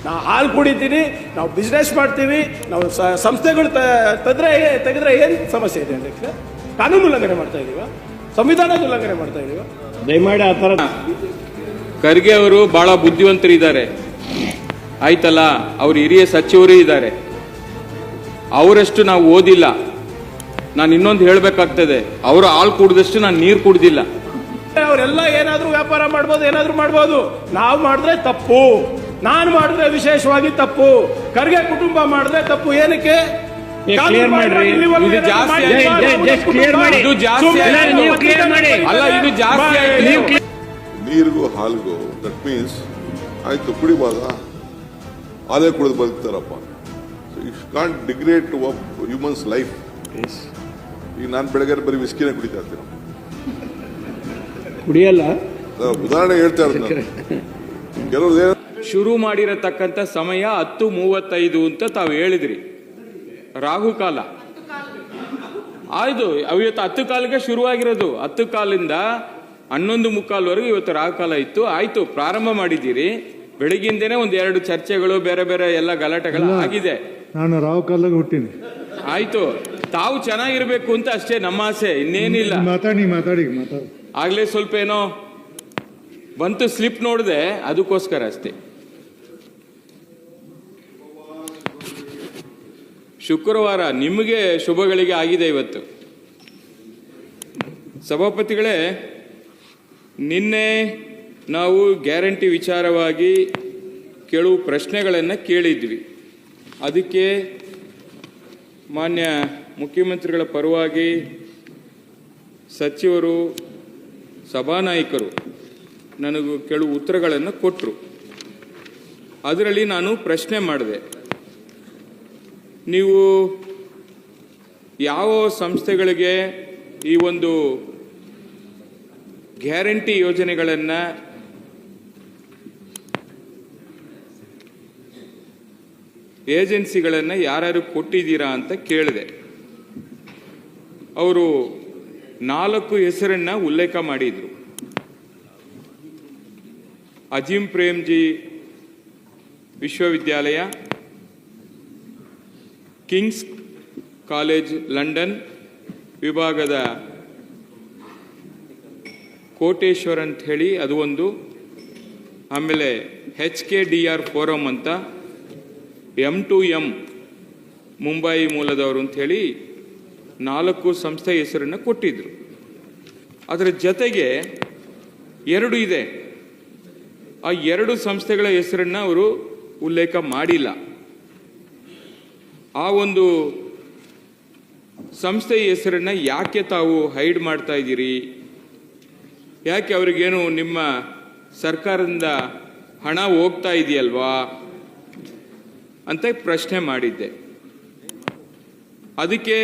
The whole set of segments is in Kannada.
ನಾವು ಹಾಲು ಕುಡಿತೀವಿ, ನಾವು ಬಿಸ್ನೆಸ್ ಮಾಡ್ತೀವಿ, ನಾವು ಸಂಸ್ಥೆಗಳು ತೆಗೆದ್ರೆ ಏನು ಸಮಸ್ಯೆ ಇದೆ ಅಧ್ಯಕ್ಷ? ಕಾನೂನು ಉಲ್ಲಂಘನೆ ಮಾಡ್ತಾ ಇದೀವ? ಸಂವಿಧಾನದ ಉಲ್ಲಂಘನೆ ಮಾಡ್ತಾ ಇದೀವ? ದಯಮಾಡಿ ಆ ಥರ. ಖರ್ಗೆ ಅವರು ಬಹಳ ಬುದ್ಧಿವಂತರಿದ್ದಾರೆ, ಆಯ್ತಲ್ಲ, ಅವ್ರು ಹಿರಿಯ ಸಚಿವರು ಇದ್ದಾರೆ, ಅವರಷ್ಟು ನಾವು ಓದಿಲ್ಲ. ನಾನು ಇನ್ನೊಂದು ಹೇಳಬೇಕಾಗ್ತದೆ, ಅವರು ಹಾಲು ಕುಡಿದಷ್ಟು ನಾನು ನೀರು ಕುಡ್ದಿಲ್ಲ. ಅವರೆಲ್ಲ ಏನಾದ್ರೂ ವ್ಯಾಪಾರ ಮಾಡ್ಬೋದು, ಏನಾದ್ರೂ ಮಾಡ್ಬೋದು. ನಾವು ಮಾಡಿದ್ರೆ ತಪ್ಪು, ನಾನು ಮಾಡಿದ್ರೆ ವಿಶೇಷವಾಗಿ ತಪ್ಪು, ಖರ್ಗೆ ಕುಟುಂಬ ಮಾಡಿದ್ರೆ ತಪ್ಪು. ಏನಕ್ಕೆ? ಕ್ಲಿಯರ್ ಮಾಡ್ರಿ, ಇದು ಜಾಸ್ತಿ ಅಲ್ಲ, ಇದು ಜಾಸ್ತಿ. ನೀರಿಗೂ ಹಾಲಿಗೂ ದಟ್ ಮೀನ್ಸ್ ಆಯ್ತು ಕುಡಿಬಾರ್ದ, ಹಾಲೇ ಕುಡಿದು ಬದುಕ್ತಾರಪ್ಪ. You can't degrade to humans life. ಈಗ ನಾನು ಬೆಳಗ್ಗೆ ಬರೀ ವಿಸ್ಕಿನೇ ಕುಡಿತಾ ಇರ್ತೀನಿ, ಕುಡಿಯಲ್ಲ. ಉದಾಹರಣೆ ಹೇಳ್ತಾ ಇರ್ತೀನಿ. ಕೆಲವರು ಶುರು ಮಾಡಿರತಕ್ಕಂಥ ಸಮಯ 10:35 ಅಂತ ತಾವು ಹೇಳಿದ್ರಿ, ರಾಹುಕಾಲ. ಆಯ್ತು, ಇವತ್ತು 10 ಕಾಲಕ್ಕೆ ಶುರುವಾಗಿರೋದು, 10 ಕಾಲಿಂದ 11:45 ಇವತ್ತು ರಾಹುಕಾಲ ಇತ್ತು. ಆಯ್ತು, ಪ್ರಾರಂಭ ಮಾಡಿದ್ದೀರಿ. ಬೆಳಗಿಂದೇನೆ ಒಂದೆರಡು ಚರ್ಚೆಗಳು, ಬೇರೆ ಬೇರೆ ಎಲ್ಲ ಗಲಾಟೆಗಳು ಆಗಿದೆ. ನಾನು ರಾಹುಕಾಲಾಗ ಹುಟ್ಟಿನಿ. ಆಯ್ತು, ತಾವು ಚೆನ್ನಾಗಿರ್ಬೇಕು ಅಂತ ಅಷ್ಟೇ ನಮ್ಮ ಆಸೆ, ಇನ್ನೇನಿಲ್ಲ. ಮಾತಾಡಿ ಆಗ್ಲೇ ಸ್ವಲ್ಪ ಏನೋ ಬಂತು, ಸ್ಲಿಪ್ ನೋಡಿದೆ, ಅದಕ್ಕೋಸ್ಕರ ಅಷ್ಟೇ. ಶುಕ್ರವಾರ ನಿಮಗೆ ಶುಭಗಳಿಗೆ ಆಗಿದೆ ಇವತ್ತು. ಸಭಾಪತಿಗಳೇ, ನಿನ್ನೆ ನಾವು ಗ್ಯಾರಂಟಿ ವಿಚಾರವಾಗಿ ಕೆಲವು ಪ್ರಶ್ನೆಗಳನ್ನು ಕೇಳಿದ್ವಿ. ಅದಕ್ಕೆ ಮಾನ್ಯ ಮುಖ್ಯಮಂತ್ರಿಗಳ ಪರವಾಗಿ ಸಚಿವರು, ಸಭಾನಾಯಕರು ನನಗೂ ಕೆಲವು ಉತ್ತರಗಳನ್ನು ಕೊಟ್ಟರು. ಅದರಲ್ಲಿ ನಾನು ಪ್ರಶ್ನೆ ಮಾಡಿದೆ, ನೀವು ಯಾವ ಸಂಸ್ಥೆಗಳಿಗೆ ಈ ಒಂದು ಗ್ಯಾರಂಟಿ ಯೋಜನೆಗಳನ್ನು ಏಜೆನ್ಸಿಗಳನ್ನು ಯಾರ್ಯಾರು ಕೊಟ್ಟಿದ್ದೀರಾ ಅಂತ ಕೇಳಿದೆ. ಅವರು 4 ಹೆಸರನ್ನ ಉಲ್ಲೇಖ ಮಾಡಿದ್ರು. ಅಜೀಂ ಪ್ರೇಮ್ಜಿ ವಿಶ್ವವಿದ್ಯಾಲಯ, ಕಿಂಗ್ಸ್ ಕಾಲೇಜ್ ಲಂಡನ್ ವಿಭಾಗದ ಕೋಟೇಶ್ವರ್ ಅಂತ ಹೇಳಿ ಅದು ಒಂದು, ಆಮೇಲೆ HKDR ಫೋರಮ್ ಅಂತ, M2M ಮುಂಬೈ ಮೂಲದವರು ಅಂತ ಹೇಳಿ 4 ಸಂಸ್ಥೆ ಹೆಸರನ್ನು ಕೊಟ್ಟಿದ್ರು. ಅದರ ಜೊತೆಗೆ 2 ಇದೆ, ಆ 2 ಸಂಸ್ಥೆಗಳ ಹೆಸರನ್ನು ಅವರು ಉಲ್ಲೇಖ ಮಾಡಿಲ್ಲ. ಆ ಒಂದು ಸಂಸ್ಥೆಯ ಹೆಸರನ್ನು ಯಾಕೆ ತಾವು ಹೈಡ್ ಮಾಡ್ತಾ ಇದ್ದೀರಿ? ಯಾಕೆ ಅವ್ರಿಗೇನು ನಿಮ್ಮ ಸರ್ಕಾರದಿಂದ ಹಣ ಹೋಗ್ತಾ ಇದೆಯಲ್ವಾ ಅಂತ ಪ್ರಶ್ನೆ ಮಾಡಿದ್ದೆ. ಅದಕ್ಕೆ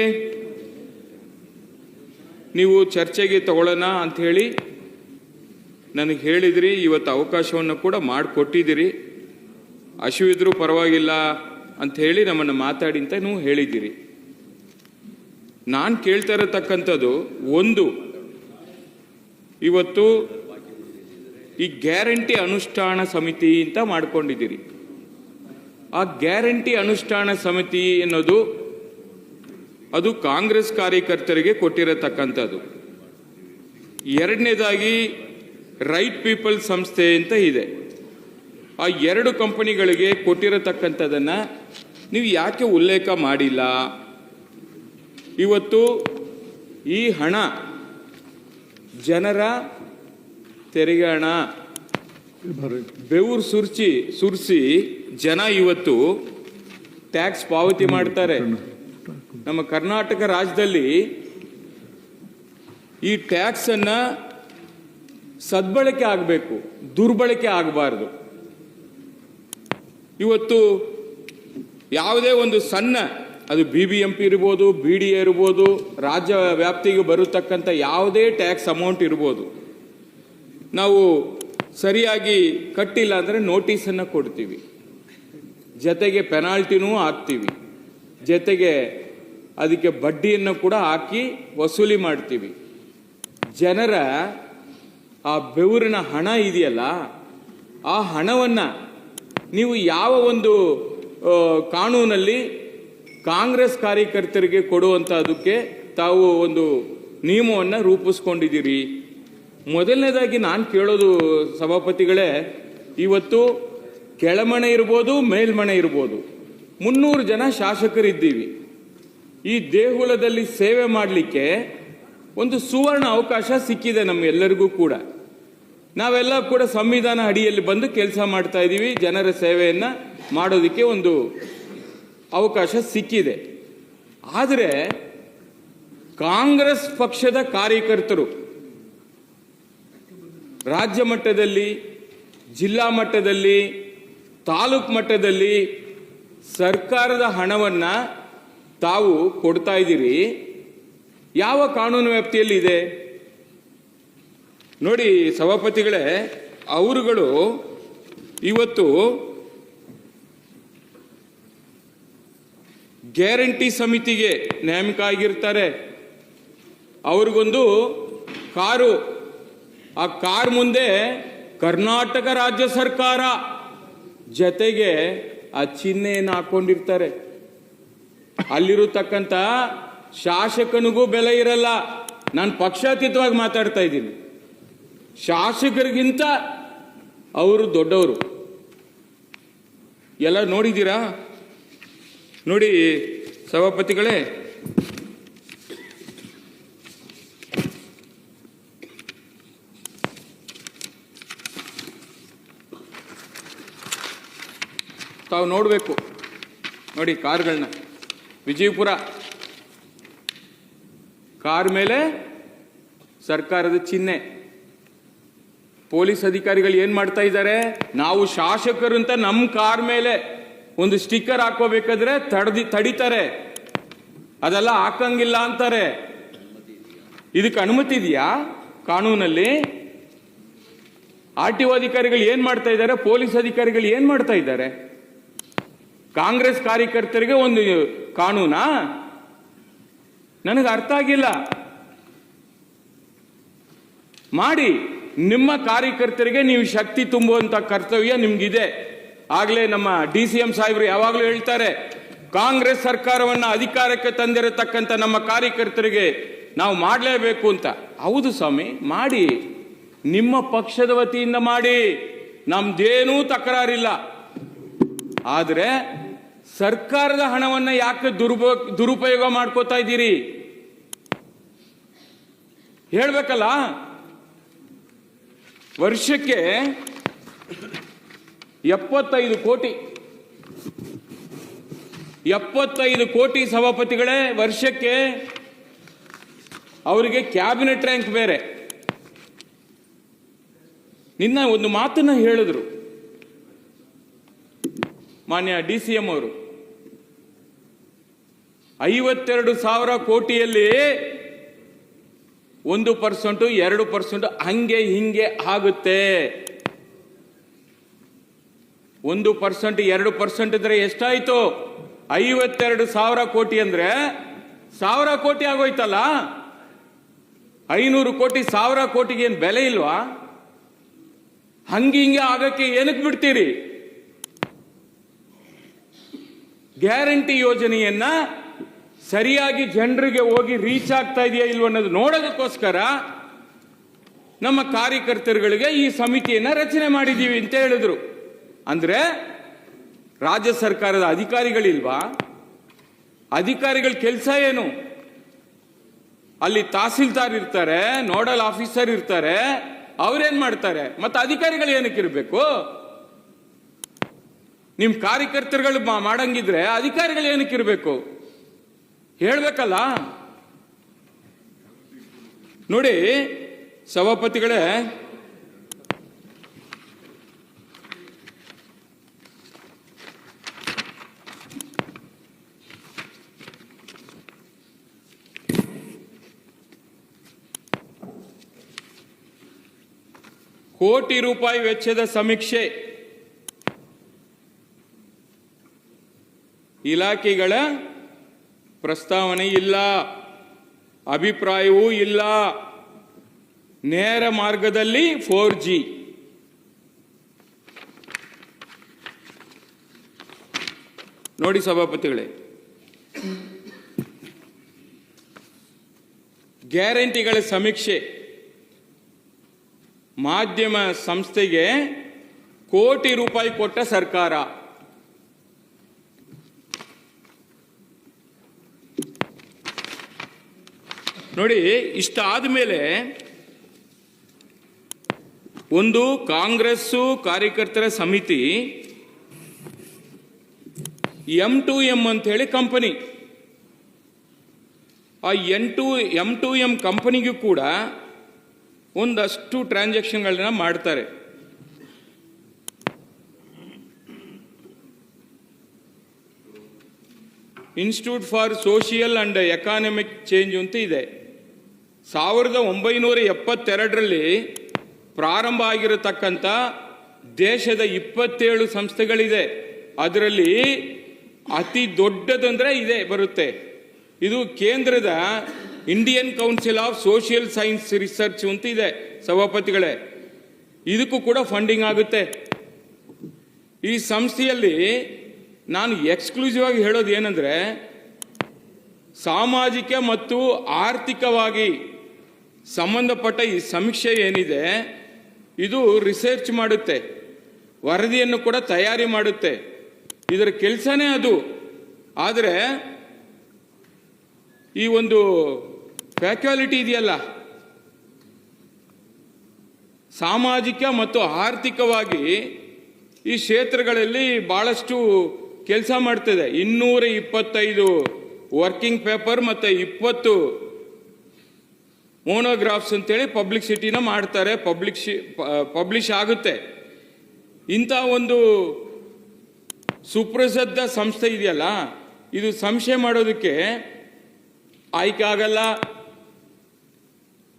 ನೀವು ಚರ್ಚೆಗೆ ತಗೊಳ್ಳೋಣ ಅಂಥೇಳಿ ನನಗೆ ಹೇಳಿದಿರಿ. ಇವತ್ತು ಅವಕಾಶವನ್ನು ಕೂಡ ಮಾಡಿಕೊಟ್ಟಿದ್ದೀರಿ. ಹಸಿವಿದ್ರೂ ಪರವಾಗಿಲ್ಲ ಅಂಥೇಳಿ ನಮ್ಮನ್ನು ಮಾತಾಡಿ ಅಂತ ನೀವು ಹೇಳಿದ್ದೀರಿ. ನಾನು ಕೇಳ್ತಾ ಇರತಕ್ಕಂಥದ್ದು ಒಂದು, ಇವತ್ತು ಈ ಗ್ಯಾರಂಟಿ ಅನುಷ್ಠಾನ ಸಮಿತಿ ಅಂತ ಮಾಡ್ಕೊಂಡಿದ್ದೀರಿ. ಆ ಗ್ಯಾರಂಟಿ ಅನುಷ್ಠಾನ ಸಮಿತಿ ಅನ್ನೋದು ಅದು ಕಾಂಗ್ರೆಸ್ ಕಾರ್ಯಕರ್ತರಿಗೆ ಕೊಟ್ಟಿರತಕ್ಕಂಥದ್ದು. ಎರಡನೇದಾಗಿ ರೈಟ್ ಪೀಪಲ್ ಸಂಸ್ಥೆ ಅಂತ ಇದೆ. ಆ 2 ಕಂಪನಿಗಳಿಗೆ ಕೊಟ್ಟಿರತಕ್ಕಂಥದ್ದನ್ನು ನೀವು ಯಾಕೆ ಉಲ್ಲೇಖ ಮಾಡಿಲ್ಲ? ಇವತ್ತು ಈ ಹಣ ಜನರ ತೆರಿಗೆ ಹಣ, ಬೆವರು ಸುರಿಸಿ ಜನ ಇವತ್ತು ಟ್ಯಾಕ್ಸ್ ಪಾವತಿ ಮಾಡ್ತಾರೆ. ನಮ್ಮ ಕರ್ನಾಟಕ ರಾಜ್ಯದಲ್ಲಿ ಈ ಟ್ಯಾಕ್ಸ್ ಅನ್ನ ಸದ್ಬಳಕೆ ಆಗಬೇಕು, ದುರ್ಬಳಕೆ ಆಗಬಾರ್ದು. ಇವತ್ತು ಯಾವುದೇ ಒಂದು ಸಣ್ಣ, ಅದು BBMP ಇರ್ಬೋದು, BDA ಇರ್ಬೋದು, ರಾಜ್ಯ ವ್ಯಾಪ್ತಿಗೆ ಬರತಕ್ಕಂಥ ಯಾವುದೇ ಟ್ಯಾಕ್ಸ್ ಅಮೌಂಟ್ ಇರ್ಬೋದು, ನಾವು ಸರಿಯಾಗಿ ಕಟ್ಟಿಲ್ಲ ಅಂದರೆ ನೋಟಿಸನ್ನು ಕೊಡ್ತೀವಿ, ಜೊತೆಗೆ ಪೆನಾಲ್ಟಿನೂ ಹಾಕ್ತೀವಿ, ಜೊತೆಗೆ ಅದಕ್ಕೆ ಬಡ್ಡಿಯನ್ನು ಕೂಡ ಹಾಕಿ ವಸೂಲಿ ಮಾಡ್ತೀವಿ. ಜನರ ಆ ಬೆವರಿನ ಹಣ ಇದೆಯಲ್ಲ, ಆ ಹಣವನ್ನು ನೀವು ಯಾವ ಒಂದು ಕಾನೂನಲ್ಲಿ ಕಾಂಗ್ರೆಸ್ ಕಾರ್ಯಕರ್ತರಿಗೆ ಕೊಡುವಂಥದ್ದಕ್ಕೆ ತಾವು ಒಂದು ನಿಯಮವನ್ನು ರೂಪಿಸ್ಕೊಂಡಿದ್ದೀರಿ? ಮೊದಲನೇದಾಗಿ ನಾನು ಕೇಳೋದು ಸಭಾಪತಿಗಳೇ, ಇವತ್ತು ಕೆಳಮನೆ ಇರ್ಬೋದು, ಮೇಲ್ಮನೆ ಇರ್ಬೋದು, 300 ಜನ ಶಾಸಕರಿದ್ದೀವಿ. ಈ ದೇಗುಲದಲ್ಲಿ ಸೇವೆ ಮಾಡಲಿಕ್ಕೆ ಒಂದು ಸುವರ್ಣ ಅವಕಾಶ ಸಿಕ್ಕಿದೆ ನಮ್ಮೆಲ್ಲರಿಗೂ ಕೂಡ. ನಾವೆಲ್ಲ ಕೂಡ ಸಂವಿಧಾನ ಅಡಿಯಲ್ಲಿ ಬಂದು ಕೆಲಸ ಮಾಡ್ತಾ ಇದ್ದೀವಿ. ಜನರ ಸೇವೆಯನ್ನು ಮಾಡೋದಕ್ಕೆ ಒಂದು ಅವಕಾಶ ಸಿಕ್ಕಿದೆ. ಆದರೆ ಕಾಂಗ್ರೆಸ್ ಪಕ್ಷದ ಕಾರ್ಯಕರ್ತರು ರಾಜ್ಯ ಮಟ್ಟದಲ್ಲಿ, ಜಿಲ್ಲಾ ಮಟ್ಟದಲ್ಲಿ, ತಾಲೂಕು ಮಟ್ಟದಲ್ಲಿ ಸರ್ಕಾರದ ಹಣವನ್ನು ತಾವು ಕೊಡ್ತಾ ಇದ್ದೀರಿ. ಯಾವ ಕಾನೂನು ವ್ಯಾಪ್ತಿಯಲ್ಲಿ ಇದೆ ನೋಡಿ ಸಭಾಪತಿಗಳೇ. ಅವರುಗಳು ಇವತ್ತು ಗ್ಯಾರಂಟಿ ಸಮಿತಿಗೆ ನೇಮಕ ಆಗಿರ್ತಾರೆ. ಅವ್ರಿಗೊಂದು ಕಾರು, ಆ ಕಾರ್ ಮುಂದೆ ಕರ್ನಾಟಕ ರಾಜ್ಯ ಸರ್ಕಾರ ಜೊತೆಗೆ ಆ ಚಿಹ್ನೆಯನ್ನು ಹಾಕೊಂಡಿರ್ತಾರೆ. ಅಲ್ಲಿರತಕ್ಕಂಥ ಶಾಸಕನಿಗೂ ಬೆಲೆ ಇರಲ್ಲ. ನಾನು ಪಕ್ಷಾತೀತವಾಗಿ ಮಾತಾಡ್ತಾ ಇದ್ದೀನಿ. ಶಾಸಕರಿಗಿಂತ ಅವರು ದೊಡ್ಡವರು. ಎಲ್ಲ ನೋಡಿದ್ದೀರಾ? ನೋಡಿ ಸಭಾಪತಿಗಳೇ, ತಾವು ನೋಡಬೇಕು. ನೋಡಿ ಕಾರ್ಗಳನ್ನ, ವಿಜಯಪುರ ಕಾರ್ ಮೇಲೆ ಸರ್ಕಾರದ ಚಿಹ್ನೆ. ಪೊಲೀಸ್ ಅಧಿಕಾರಿಗಳು ಏನ್ ಮಾಡ್ತಾ ಇದ್ದಾರೆ? ನಾವು ಶಾಸಕರು ಅಂತ ನಮ್ಮ ಕಾರ್ ಮೇಲೆ ಒಂದು ಸ್ಟಿಕ್ಕರ್ ಹಾಕೋಬೇಕಾದ್ರೆ ತಡಿತಾರೆ. ಅದೆಲ್ಲ ಹಾಕಂಗಿಲ್ಲ ಅಂತಾರೆ. ಇದಕ್ಕೆ ಅನುಮತಿ ಇದೆಯಾ ಕಾನೂನಲ್ಲಿ? RTO ಅಧಿಕಾರಿಗಳು ಏನ್ ಮಾಡ್ತಾ ಇದ್ದಾರೆ? ಪೊಲೀಸ್ ಅಧಿಕಾರಿಗಳು ಏನ್ ಮಾಡ್ತಾ ಇದ್ದಾರೆ? ಕಾಂಗ್ರೆಸ್ ಕಾರ್ಯಕರ್ತರಿಗೆ ಒಂದು ಕಾನೂನಾ? ನನಗೆ ಅರ್ಥ ಆಗಿಲ್ಲ. ಮಾಡಿ, ನಿಮ್ಮ ಕಾರ್ಯಕರ್ತರಿಗೆ ನೀವು ಶಕ್ತಿ ತುಂಬುವಂತ ಕರ್ತವ್ಯ ನಿಮ್ಗಿದೆ. ಆಗ್ಲೇ ನಮ್ಮ DCM ಸಾಹೇಬರು ಯಾವಾಗಲೂ ಹೇಳ್ತಾರೆ, ಕಾಂಗ್ರೆಸ್ ಸರ್ಕಾರವನ್ನ ಅಧಿಕಾರಕ್ಕೆ ತಂದಿರತಕ್ಕಂಥ ನಮ್ಮ ಕಾರ್ಯಕರ್ತರಿಗೆ ನಾವು ಮಾಡಲೇಬೇಕು ಅಂತ. ಹೌದು ಸ್ವಾಮಿ, ಮಾಡಿ, ನಿಮ್ಮ ಪಕ್ಷದ ವತಿಯಿಂದ ಮಾಡಿ, ನಮ್ದೇನೂ ತಕರಾರಿಲ್ಲ. ಆದರೆ ಸರ್ಕಾರದ ಹಣವನ್ನ ಯಾಕೆ ದುರುಪಯೋಗ ಮಾಡ್ಕೋತಾ ಇದ್ದೀರಿ ಹೇಳ್ಬೇಕಲ್ಲ. ವರ್ಷಕ್ಕೆ 75 ಕೋಟಿ 75 ಕೋಟಿ ಸಭಾಪತಿಗಳೇ ವರ್ಷಕ್ಕೆ. ಅವರಿಗೆ ಕ್ಯಾಬಿನೆಟ್ ರ್ಯಾಂಕ್ ಬೇರೆ. ನಿನ್ನ ಒಂದು ಮಾತನ್ನ ಹೇಳಿದ್ರು ಮಾನ್ಯ DCM ಅವರು, 52,000 ಕೋಟಿಯಲ್ಲಿ 1%, 2% ಹಂಗೆ ಹಿಂಗೆ ಆಗುತ್ತೆ. 1%, 2% ಇದ್ರೆ ಎಷ್ಟಾಯ್ತು? 52,000 ಕೋಟಿ ಅಂದ್ರೆ 1000 ಕೋಟಿ ಆಗೋಯ್ತಲ್ಲ. 500 ಕೋಟಿ 1000 ಕೋಟಿಗೆ ಏನು ಬೆಲೆ ಇಲ್ವಾ? ಹಂಗೆ ಆಗಕ್ಕೆ ಏನಕ್ಕೆ ಬಿಡ್ತೀರಿ? ಗ್ಯಾರಂಟಿ ಯೋಜನೆಯನ್ನ ಸರಿಯಾಗಿ ಜನರಿಗೆ ಹೋಗಿ ರೀಚ್ ಆಗ್ತಾ ಇದೆಯಾ ಇಲ್ವ ಅನ್ನೋದು ನೋಡೋದಕ್ಕೋಸ್ಕರ ನಮ್ಮ ಕಾರ್ಯಕರ್ತರುಗಳಿಗೆ ಈ ಸಮಿತಿಯನ್ನ ರಚನೆ ಮಾಡಿದ್ದೀವಿ ಅಂತ ಹೇಳಿದ್ರು. ಅಂದ್ರೆ ರಾಜ್ಯ ಸರ್ಕಾರದ ಅಧಿಕಾರಿಗಳಿಲ್ವಾ? ಅಧಿಕಾರಿಗಳ ಕೆಲಸ ಏನು? ಅಲ್ಲಿ ತಹಸೀಲ್ದಾರ್ ಇರ್ತಾರೆ, ನೋಡಲ್ ಆಫೀಸರ್ ಇರ್ತಾರೆ, ಅವ್ರೇನ್ ಮಾಡ್ತಾರೆ? ಮತ್ತೆ ಅಧಿಕಾರಿಗಳು ಏನಕ್ಕಿರ್ಬೇಕು? ನಿಮ್ ಕಾರ್ಯಕರ್ತರುಗಳು ಮಾಡಂಗಿದ್ರೆ ಅಧಿಕಾರಿಗಳು ಏನಕ್ಕಿರ್ಬೇಕು ಹೇಳ್ಬೇಕಲ್ಲ. ನೋಡಿ ಸಭಾಪತಿಗಳೇ, ಕೋಟಿ ರೂಪಾಯಿ ವೆಚ್ಚದ ಸಮೀಕ್ಷೆ, ಇಲಾಖೆಗಳ ಪ್ರಸ್ತಾವನೆ ಇಲ್ಲ, ಅಭಿಪ್ರಾಯವೂ ಇಲ್ಲ. ನೇರ ಮಾರ್ಗದಲ್ಲಿ 4G ನೋಡಿ ಸಭಾಪತಿಗಳೇ, ಗ್ಯಾರಂಟಿಗಳ ಸಮೀಕ್ಷೆ ಮಾಧ್ಯಮ ಸಂಸ್ಥೆಗೆ ಕೋಟಿ ರೂಪಾಯಿ ಕೊಟ್ಟ ಸರ್ಕಾರ. ನೋಡಿ, ಇಷ್ಟಾದ ಮೇಲೆ ಒಂದು ಕಾಂಗ್ರೆಸ್ಸು ಕಾರ್ಯಕರ್ತರ ಸಮಿತಿ M2M ಅಂತ ಹೇಳಿ ಕಂಪನಿ, ಆ M2M ಕಂಪನಿಗೂ ಕೂಡ ಒಂದಷ್ಟು ಟ್ರಾನ್ಸಾಕ್ಷನ್ಗಳನ್ನ ಮಾಡ್ತಾರೆ. Institute for social and economic change ಅಂತ ಇದೆ. 1972ರಲ್ಲಿ ಪ್ರಾರಂಭ ಆಗಿರತಕ್ಕಂಥ ದೇಶದ 27 ಸಂಸ್ಥೆಗಳಿದೆ. ಅದರಲ್ಲಿ ಅತಿ ದೊಡ್ಡದಂದ್ರೆ ಇದೆ ಬರುತ್ತೆ. ಇದು ಕೇಂದ್ರದ Indian council of social science research ಅಂತ ಇದೆ ಸಭಾಪತಿಗಳೇ. ಇದಕ್ಕೂ ಕೂಡ ಫಂಡಿಂಗ್ ಆಗುತ್ತೆ. ಈ ಸಂಸ್ಥೆಯಲ್ಲಿ ನಾನು ಎಕ್ಸ್ಕ್ಲೂಸಿವ್ ಆಗಿ ಹೇಳೋದು ಏನಂದ್ರೆ, ಸಾಮಾಜಿಕ ಮತ್ತು ಆರ್ಥಿಕವಾಗಿ ಸಂಬಂಧಪಟ್ಟ ಈ ಸಮೀಕ್ಷೆ ಏನಿದೆ ಇದು ರಿಸರ್ಚ್ ಮಾಡುತ್ತೆ, ವರದಿಯನ್ನು ಕೂಡ ತಯಾರಿ ಮಾಡುತ್ತೆ. ಇದರ ಕೆಲಸನೇ ಅದು. ಆದರೆ ಈ ಒಂದು ಫ್ಯಾಕ್ಯುಲಿಟಿ ಇದೆಯಲ್ಲ, ಸಾಮಾಜಿಕ ಮತ್ತು ಆರ್ಥಿಕವಾಗಿ ಈ ಕ್ಷೇತ್ರಗಳಲ್ಲಿ ಬಹಳಷ್ಟು ಕೆಲಸ ಮಾಡ್ತದೆ. 225 ವರ್ಕಿಂಗ್ ಪೇಪರ್ ಮತ್ತು 20 ಮೋನೋಗ್ರಾಫ್ಸ್ ಅಂತೇಳಿ ಪಬ್ಲಿಸಿಟಿನ ಮಾಡ್ತಾರೆ, ಪಬ್ಲಿಷ್ ಆಗುತ್ತೆ. ಇಂಥ ಒಂದು ಸುಪ್ರಸಿದ್ಧ ಸಂಸ್ಥೆ ಇದೆಯಲ್ಲ, ಇದು ಸಂಶಯ ಮಾಡೋದಕ್ಕೆ ಆಯ್ಕೆ ಆಗಲ್ಲ.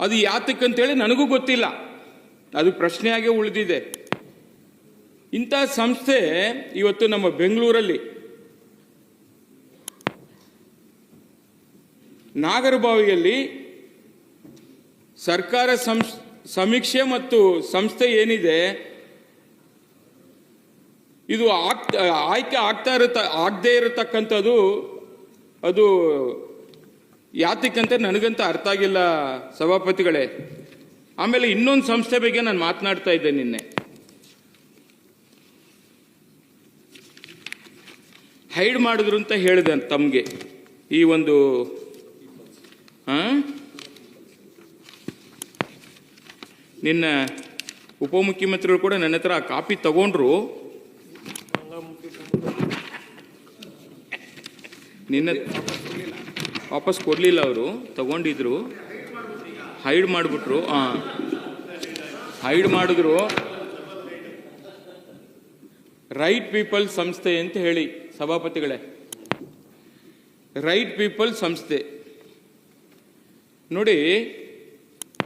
ಅದು ಯಾತಕ್ಕಂತೇಳಿ ನನಗೂ ಗೊತ್ತಿಲ್ಲ, ಅದು ಪ್ರಶ್ನೆಯಾಗಿ ಉಳಿದಿದೆ. ಇಂಥ ಸಂಸ್ಥೆ ಇವತ್ತು ನಮ್ಮ ಬೆಂಗಳೂರಲ್ಲಿ ನಾಗರಬಾವಿಯಲ್ಲಿ ಸರ್ಕಾರ ಸಮೀಕ್ಷೆ ಮತ್ತು ಸಂಸ್ಥೆ ಏನಿದೆ ಇದು ಆಯ್ಕೆ ಆಗದೇ ಇರತಕ್ಕಂಥದ್ದು, ಅದು ಯಾತಕ್ಕಂತ ನನಗಂತ ಅರ್ಥ ಆಗಿಲ್ಲ ಸಭಾಪತಿಗಳೇ. ಆಮೇಲೆ ಇನ್ನೊಂದು ಸಂಸ್ಥೆ ಬಗ್ಗೆ ನಾನು ಮಾತನಾಡ್ತಾ ಇದ್ದೆ ನಿನ್ನೆ. ಹೈಡ್ ಮಾಡಿದ್ರು ಅಂತ ಹೇಳಿದೆ ತಮಗೆ. ಈ ಒಂದು ನಿನ್ನ ಉಪಮುಖ್ಯಮಂತ್ರಿಗಳು ಕೂಡ ನನ್ನ ಹತ್ರ ಆ ಕಾಪಿ ತಗೊಂಡ್ರು. ನಿನ್ನ ವಾಪಸ್ ಕೊಡಲಿಲ್ಲ, ಅವರು ತಗೊಂಡಿದ್ರು, ಹೈಡ್ ಮಾಡಿಬಿಟ್ರು. ಹೈಡ್ ಮಾಡಿದ್ರು. ರೈಟ್ ಪೀಪಲ್ ಸಂಸ್ಥೆ ಅಂತ ಹೇಳಿ ಸಭಾಪತಿಗಳೇ, ರೈಟ್ ಪೀಪಲ್ ಸಂಸ್ಥೆ ನೋಡಿ,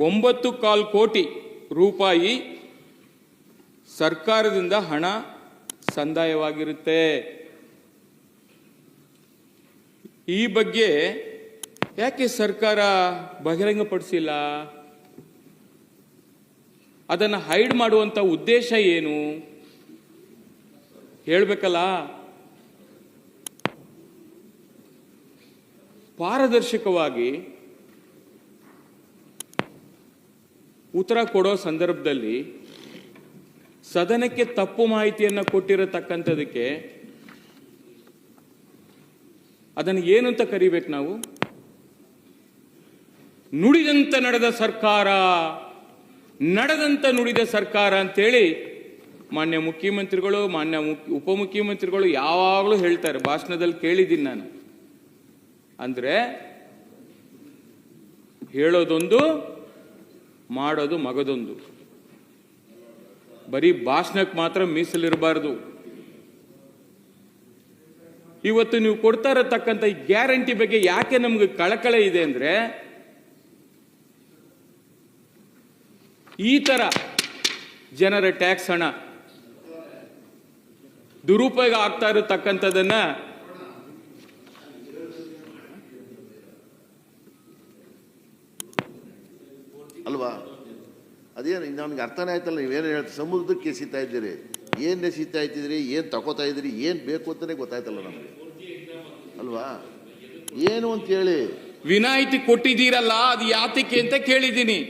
9.25 ಕೋಟಿ ರೂಪಾಯಿ ಸರ್ಕಾರದಿಂದ ಹಣ ಸಂದಾಯವಾಗಿರುತ್ತೆ. ಈ ಬಗ್ಗೆ ಯಾಕೆ ಸರ್ಕಾರ ಬಹಿರಂಗಪಡಿಸಿಲ್ಲ? ಅದನ್ನು ಹೈಡ್ ಮಾಡುವಂತ ಉದ್ದೇಶ ಏನು ಹೇಳಬೇಕಲ್ಲ. ಪಾರದರ್ಶಕವಾಗಿ ಉತ್ತರ ಕೊಡೋ ಸಂದರ್ಭದಲ್ಲಿ ಸದನಕ್ಕೆ ತಪ್ಪು ಮಾಹಿತಿಯನ್ನು ಕೊಟ್ಟಿರತಕ್ಕಂಥದಕ್ಕೆ ಅದನ್ನು ಏನು ಅಂತ ಕರಿಬೇಕು ನಾವು? ನುಡಿದಂತ ನಡೆದ ಸರ್ಕಾರ, ನಡೆದಂತ ನುಡಿದ ಸರ್ಕಾರ ಅಂತೇಳಿ ಮಾನ್ಯ ಮುಖ್ಯಮಂತ್ರಿಗಳು, ಮಾನ್ಯ ಉಪಮುಖ್ಯಮಂತ್ರಿಗಳು ಯಾವಾಗಲೂ ಹೇಳ್ತಾರೆ, ಭಾಷಣದಲ್ಲಿ ಕೇಳಿದ್ದೀನಿ ನಾನು. ಅಂದ್ರೆ ಹೇಳೋದೊಂದು, ಮಾಡೋದು ಮಗದೊಂದು. ಬರೀ ಭಾಷಣಕ್ಕೆ ಮಾತ್ರ ಮೀಸಲಿರಬಾರದು. ಇವತ್ತು ನೀವು ಕೊಡ್ತಾ ಇರತಕ್ಕಂಥ ಈ ಗ್ಯಾರಂಟಿ ಬಗ್ಗೆ ಯಾಕೆ ನಮ್ಗೆ ಕಳಕಳೆ ಇದೆ ಅಂದ್ರೆ, ಈ ತರ ಜನರ ಟ್ಯಾಕ್ಸ್ ಹಣ ದುರುಪಯೋಗ ಆಗ್ತಾ ಇರತಕ್ಕಂಥದನ್ನ ಅಲ್ವಾ? ಅದೇನು ನನಗೆ ಅರ್ಥನೇ ಆಯ್ತಲ್ಲ. ನೀವೇನು ಹೇಳ್ತೀರಿ? ಸಮುದ್ರಕ್ಕೆ ಎಸಿತಾ ಇದ್ದೀರಿ. ಏನು ಎಸಿತಾ ಇದ್ದಿದ್ರಿ, ಏನು ತಗೋತಾ ಇದ್ರಿ, ಏನು ಬೇಕು ಅಂತಲೇ ಗೊತ್ತಾಯ್ತಲ್ಲ ನಮಗೆ ಅಲ್ವಾ, ಏನು ಅಂತೇಳಿ. ವಿನಾಯಿತಿ ಕೊಟ್ಟಿದ್ದೀರಲ್ಲ, ಅದು ಯಾತಕ್ಕೆ ಅಂತ ಕೇಳಿದ್ದೀನಿ.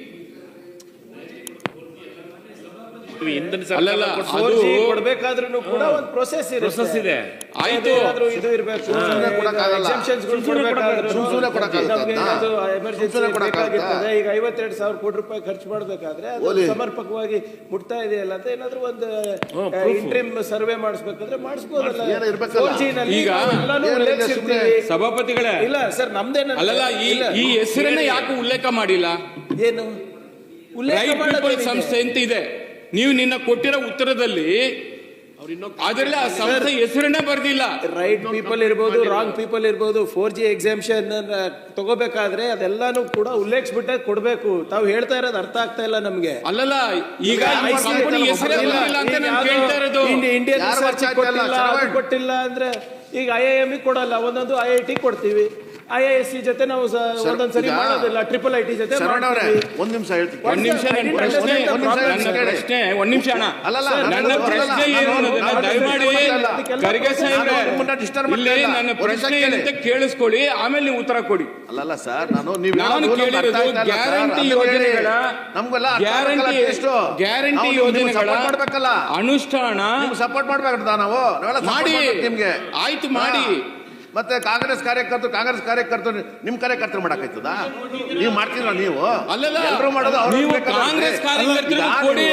ಅಲ್ಲಲ್ಲ, ಅದು ಕೊಡ್ಬೇಕಾದ್ರೂ ಕೂಡ ಒಂದು ಪ್ರೊಸೆಸ್ ಇದೆ. ಆಯ್ತು, ಇದು ಇರಬೇಕು, ಈಗ 52,000 ಕೋಟಿ ರೂಪಾಯಿ ಖರ್ಚು ಮಾಡಬೇಕಾದ್ರೆ ಸಮರ್ಪಕವಾಗಿ ಮುಟ್ತಾ ಇದೆಯಲ್ಲ ಅಂತ ಏನಾದ್ರು ಒಂದು ಇಂಟ್ರಿಮ್ ಸರ್ವೆ ಮಾಡಿಸ್ಬೇಕಾದ್ರೆ ಮಾಡಿಸ್ಬೋದಲ್ಲ. ಈಗ ಸಭಾಪತಿಗಳೇ, ಇಲ್ಲ ಸರ್, ನಮ್ದೇನ ಅಲ್ಲಲ್ಲ, ಈ ಹೆಸರನ್ನ ಯಾಕೆ ಉಲ್ಲೇಖ ಮಾಡಿಲ್ಲ? ಏನು ರೈಟ್ ಪೀಪಲ್ ಸಂಸ್ಥೆ ಅಂತ ಇದೆ. ನೀವು ನಿನ್ನ ಕೊಟ್ಟಿರೋ ಉತ್ತರದಲ್ಲಿ ಅದರಲ್ಲಿ ಆ ಸಂಸ್ಥೆ ಹೆಸರನ್ನೇ ಬರ್ದಿಲ್ಲ. ರೈಟ್ ಪೀಪಲ್ ಇರ್ಬೋದು, ರಾಂಗ್ ಪೀಪಲ್ ಇರ್ಬೋದು, 4G ಎಕ್ಸಾಮ್ಷನ್ ತಗೋಬೇಕಾದ್ರೆ ಅದೆಲ್ಲಾನು ಕೂಡ ಉಲ್ಲೇಖಿಸ್ಬಿಟ್ಟೆ ಕೊಡ್ಬೇಕು. ತಾವು ಹೇಳ್ತಾ ಇರೋದು ಅರ್ಥ ಆಗ್ತಾ ಇಲ್ಲ ನಮ್ಗೆ. ಅಲ್ಲಲ್ಲ, ಈಗ ಕಂಪನಿ ಹೆಸರೇ ಬರ್ದಿಲ್ಲ ಅಂತ ನಾನು ಕೇಳ್ತಾ ಇರೋದು. ಇಂಡಿಯನ್ ರಿಸರ್ಚ್ ಕೊಟ್ಟಿಲ್ಲ ಅಂದ್ರೆ ಈಗ IIM ಕೊಡಲ್ಲ, ಒಂದೊಂದು IIT ಕೊಡ್ತೀವಿ. IISc ಜೊತೆ ನಾವು ಒಂದೊಂದ್ಸರಿ ಮಾಡೋದಿಲ್ಲ, IIIT ಜೊತೆ ಒಂದ್ ನಿಮಿಷ ಹೇಳ್ತೀನಿ. ಒಂದ್ ನಿಮಿಷ ನನ್ನ ಪ್ರಶ್ನೆ ಅಣ್ಣ. ನನ್ನ ಪ್ರಶ್ನೆ ಏನು ಅನ್ನೋದನ್ನ ದಯಮಾಡಿ ಖರ್ಗೆ ಸಾಹೇಬ್ರೆ ಇಲ್ಲಿ ನನ್ನ ಪ್ರಶ್ನೆ ಏನಂತ ಕೇಳಿಸ್ಕೊಳ್ಳಿ, ಆಮೇಲೆ ನೀವು ಉತ್ತರ ಕೊಡಿ. ಅಲ್ಲಲ್ಲ ಸರ್, ನಾನು ಕೇಳಿರೋದು ಗ್ಯಾರಂಟಿ ಯೋಜನೆಗಳ ಅನುಷ್ಠಾನ ಸಪೋರ್ಟ್ ಮಾಡ್ಬೇಕು ನಾವು ಮಾಡಿ. ನಿಮ್ಗೆ ಆಯ್ತು, ಮಾಡಿ. ಮತ್ತೆ ಕಾಂಗ್ರೆಸ್ ಕಾರ್ಯಕರ್ತರು ನಿಮ್ ಕಾರ್ಯಕರ್ತರು ಮಾಡಕ್ಕಾಯ್ತದ? ನೀವು ಮಾಡ್ತೀರ? ನೀವು ಅಲ್ಲಲ್ಲ, ಎಲ್ಲರೂ ಮಾಡೋದು ನೀವು ಕಾಂಗ್ರೆಸ್ ಕಾರ್ಯಕರ್ತರು ಕೊಡಿ,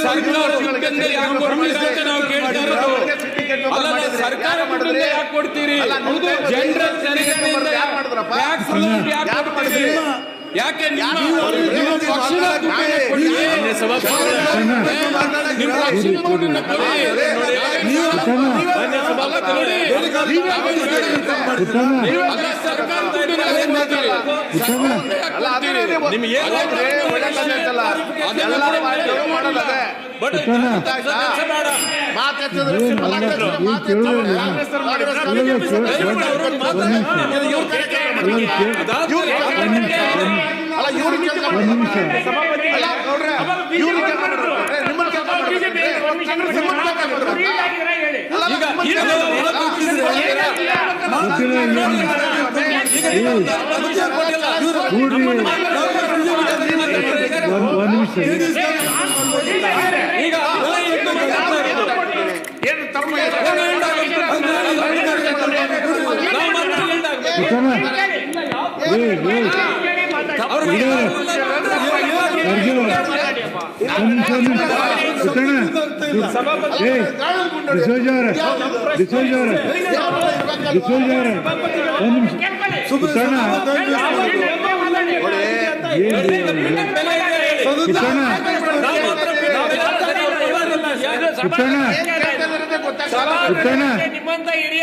ಸರ್ಕಾರ ದುಡ್ಡನ್ನ ಯಾಕೆ ಕೊಡ್ತೀರಾ ಅಂತ ನಾವು ಕೇಳ್ತಾ ಇರೋದು. ಅಲ್ಲಲ್ಲ, ಸರ್ಕಾರ ದುಡ್ಡನ್ನ ಯಾಕೆ ಕೊಡ್ತೀರಿ? ಜನರಲ್ ತೆರಿಗೆಯಿಂದ ಟ್ಯಾಕ್ಸ್ ಯಾಕೆ ಕೊಡ್ತೀರಿ? ಯಾಕೆ ನಿಮ್ಮ ಪಕ್ಷದ ದುಡ್ಡನ್ನ ಕೊಡಿ, ನಿಮ್ಮ ಪಕ್ಷದ ದುಡ್ಡನ್ನ ಕೊಡಿ. ಅಲ್ಲ, ಸರ್ಕಾರ ದುಡ್ಡನ್ನ ಏನ್ ಮಾಡ್ತೀರಿ?